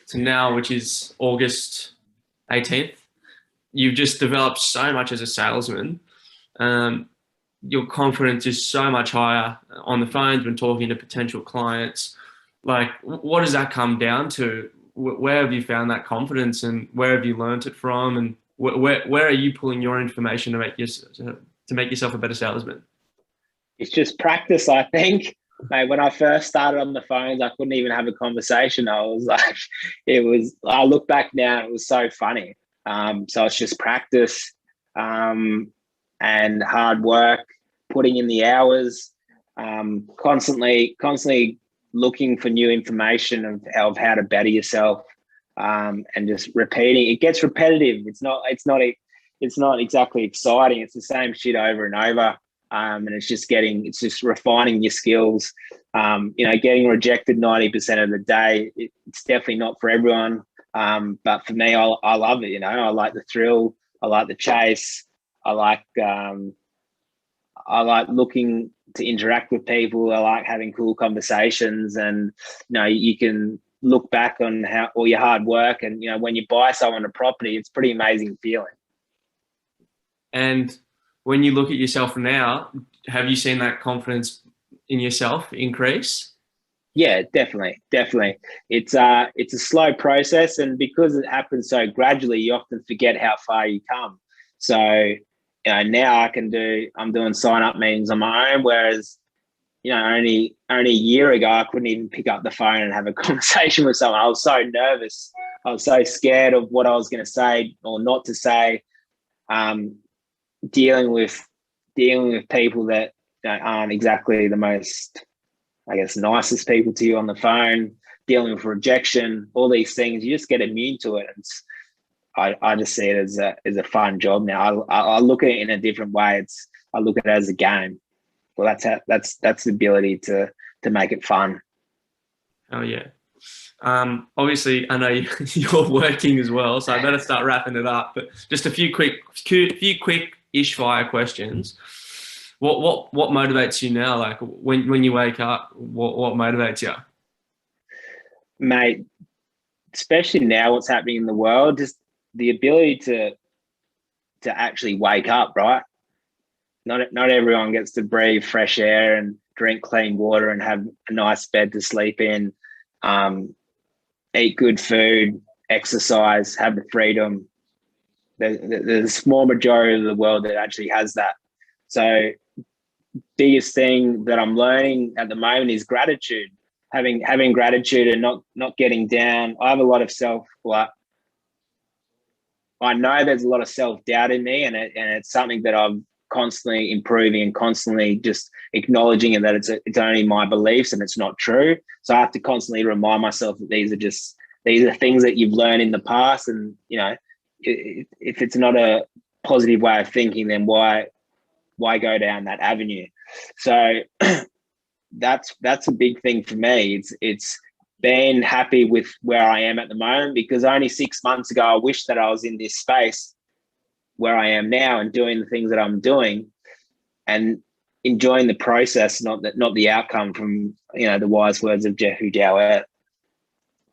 to now, which is August 18th, you've just developed so much as a salesman. Your confidence is so much higher on the phones when talking to potential clients. Like, what does that come down to? Where have you found that confidence, and where have you learnt it from? And where are you pulling your information to make yourself a better salesman? It's just practice, I think. Mate, when I first started on the phones, I couldn't even have a conversation. I was like, I look back now, it was so funny. So it's just practice, and hard work, putting in the hours, constantly looking for new information of how to better yourself, and just repeating. It gets repetitive. It's not exactly exciting. It's the same shit over and over. And it's just refining your skills. Getting rejected 90% of the day, it's definitely not for everyone. But for me, I love it. I like the thrill. I like the chase. I like looking to interact with people. I like having cool conversations, and you can look back on all your hard work, and when you buy someone a property, it's a pretty amazing feeling. And when you look at yourself now, have you seen that confidence in yourself increase? Yeah, definitely. It's a slow process, and because it happens so gradually, you often forget how far you come. So now I'm doing sign-up meetings on my own, whereas only a year ago I couldn't even pick up the phone and have a conversation with someone. I was so nervous. I was so scared of what I was going to say or not to say. Dealing with people that aren't exactly the most, I guess, nicest people to you on the phone, dealing with rejection, all these things, you just get immune to it. I just see it as a fun job now. I look at it in a different way. I look at it as a game. Well, that's the ability to make it fun. Oh yeah. Obviously, I know you're working as well, so I better start wrapping it up. But just a few quick-ish fire questions. What motivates you now? Like when you wake up, what motivates you? Mate, especially now, what's happening in the world, just the ability to actually wake up, right? Not everyone gets to breathe fresh air and drink clean water and have a nice bed to sleep in, eat good food, exercise, have the freedom. There's a small majority of the world that actually has that. So biggest thing that I'm learning at the moment is gratitude. having gratitude and not getting down. I have a lot of I know there's a lot of self-doubt in me, and it's something that I'm constantly improving and constantly just acknowledging, and that it's only my beliefs and it's not true. So I have to constantly remind myself that these are things that you've learned in the past, and if it's not a positive way of thinking, then why go down that avenue? So that's a big thing for me. It's being happy with where I am at the moment, because only 6 months ago I wish that I was in this space where I am now and doing the things that I'm doing and enjoying the process, not the outcome, from the wise words of Jeffrey Dowett.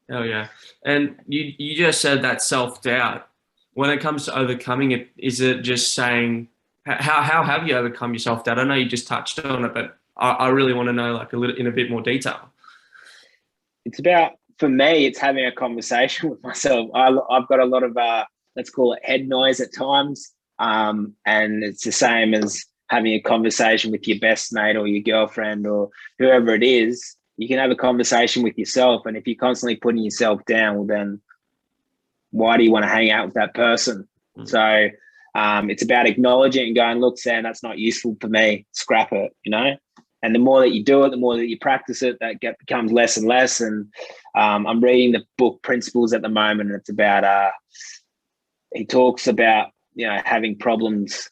Oh yeah. And you just said that self-doubt. When it comes to overcoming it, is it just saying, how have you overcome your self-doubt? I know you just touched on it, but I really want to know, like, in a bit more detail. It's about, for me, it's having a conversation with myself. I've got a lot of, let's call it head noise at times. And it's the same as having a conversation with your best mate or your girlfriend or whoever it is. You can have a conversation with yourself. And if you're constantly putting yourself down, well, then why do you want to hang out with that person? Mm. So it's about acknowledging and going, look, Sam, that's not useful for me. Scrap it, And the more that you do it, the more that you practice it, that becomes less and less. And I'm reading the book Principles at the moment, and it's about, he talks about, having problems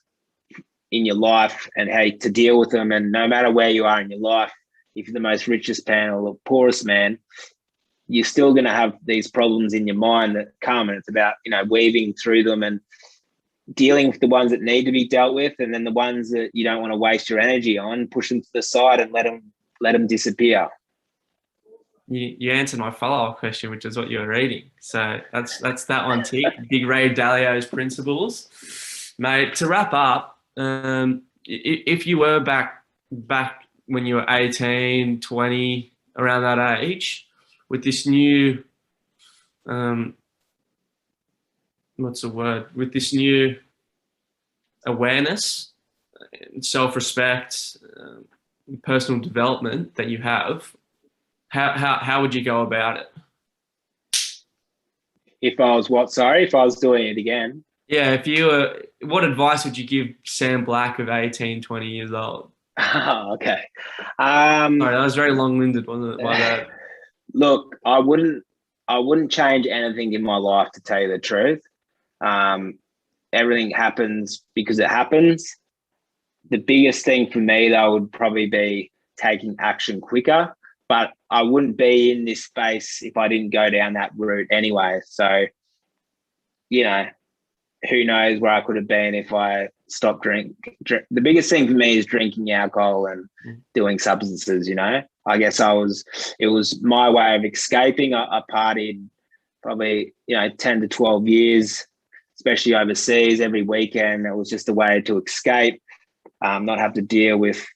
in your life and how to deal with them. And no matter where you are in your life, if you're the most richest man or the poorest man, you're still going to have these problems in your mind that come. And it's about, weaving through them and dealing with the ones that need to be dealt with, and then the ones that you don't want to waste your energy on, push them to the side and let them disappear. You answered my follow-up question, which is what you're reading. So that's that one tick. Big Ray Dalio's Principles. Mate, to wrap up, if you were back when you were 18, 20, around that age, with this new with this new awareness, self-respect, personal development that you have, how would you go about it? If I was doing it again? Yeah, what advice would you give Sam Black of 18, 20 years old? Oh, okay. Sorry, that was very long-winded, wasn't it? My bad. Look, I wouldn't change anything in my life, to tell you the truth. Everything happens because it happens. The biggest thing for me, though, would probably be taking action quicker. But I wouldn't be in this space if I didn't go down that route anyway. So, who knows where I could have been if I stopped drink. The biggest thing for me is drinking alcohol and doing substances. I guess it was my way of escaping. I partied probably 10 to 12 years, especially overseas, every weekend. It was just a way to escape, not have to deal with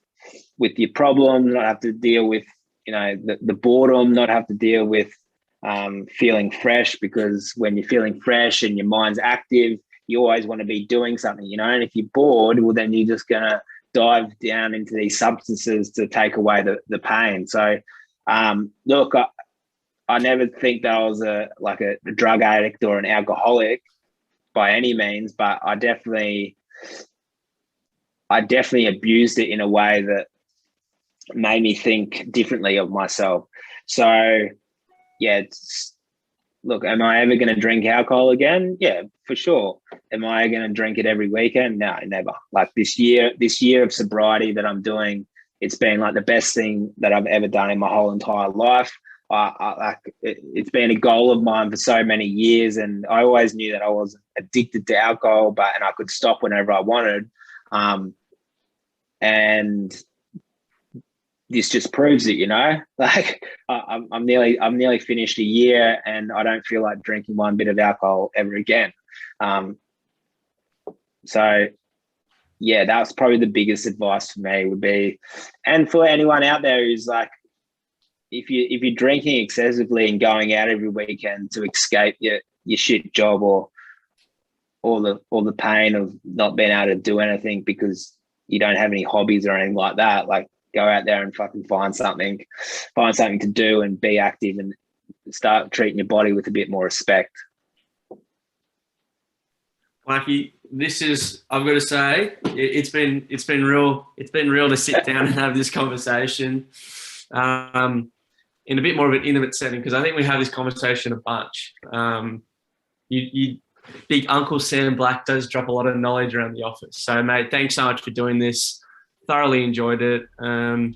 your problem, not have to deal with the boredom, not have to deal with feeling fresh, because when you're feeling fresh and your mind's active, you always want to be doing something, and if you're bored, well, then you're just going to dive down into these substances to take away the pain. So look, I never think that I was a drug addict or an alcoholic by any means, but I definitely abused it in a way that made me think differently of myself. So yeah, look, am I ever going to drink alcohol again? Yeah, for sure. Am I going to drink it every weekend? No, never. Like this year of sobriety that I'm doing, it's been like the best thing that I've ever done in my whole entire life. It's been a goal of mine for so many years, and I always knew that I was addicted to alcohol, and I could stop whenever I wanted. And this just proves it, like I'm nearly finished a year and I don't feel like drinking one bit of alcohol ever again. So yeah, that was probably the biggest advice for me would be, and for anyone out there who's like, if you're drinking excessively and going out every weekend to escape your shit job or all the pain of not being able to do anything because you don't have any hobbies or anything like that, like, go out there and fucking find something to do and be active and start treating your body with a bit more respect. Blackie, I've got to say, it's been real to sit down and have this conversation in a bit more of an intimate setting, because I think we have this conversation a bunch. Big Uncle Sam Black does drop a lot of knowledge around the office. So, mate, thanks so much for doing this. Thoroughly enjoyed it. And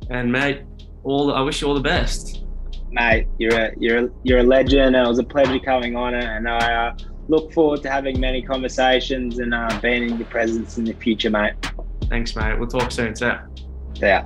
mate, I wish you all the best. Mate, you're a legend, and it was a pleasure coming on it. And I look forward to having many conversations and being in your presence in the future, mate. Thanks, mate. We'll talk soon, sir. Yeah.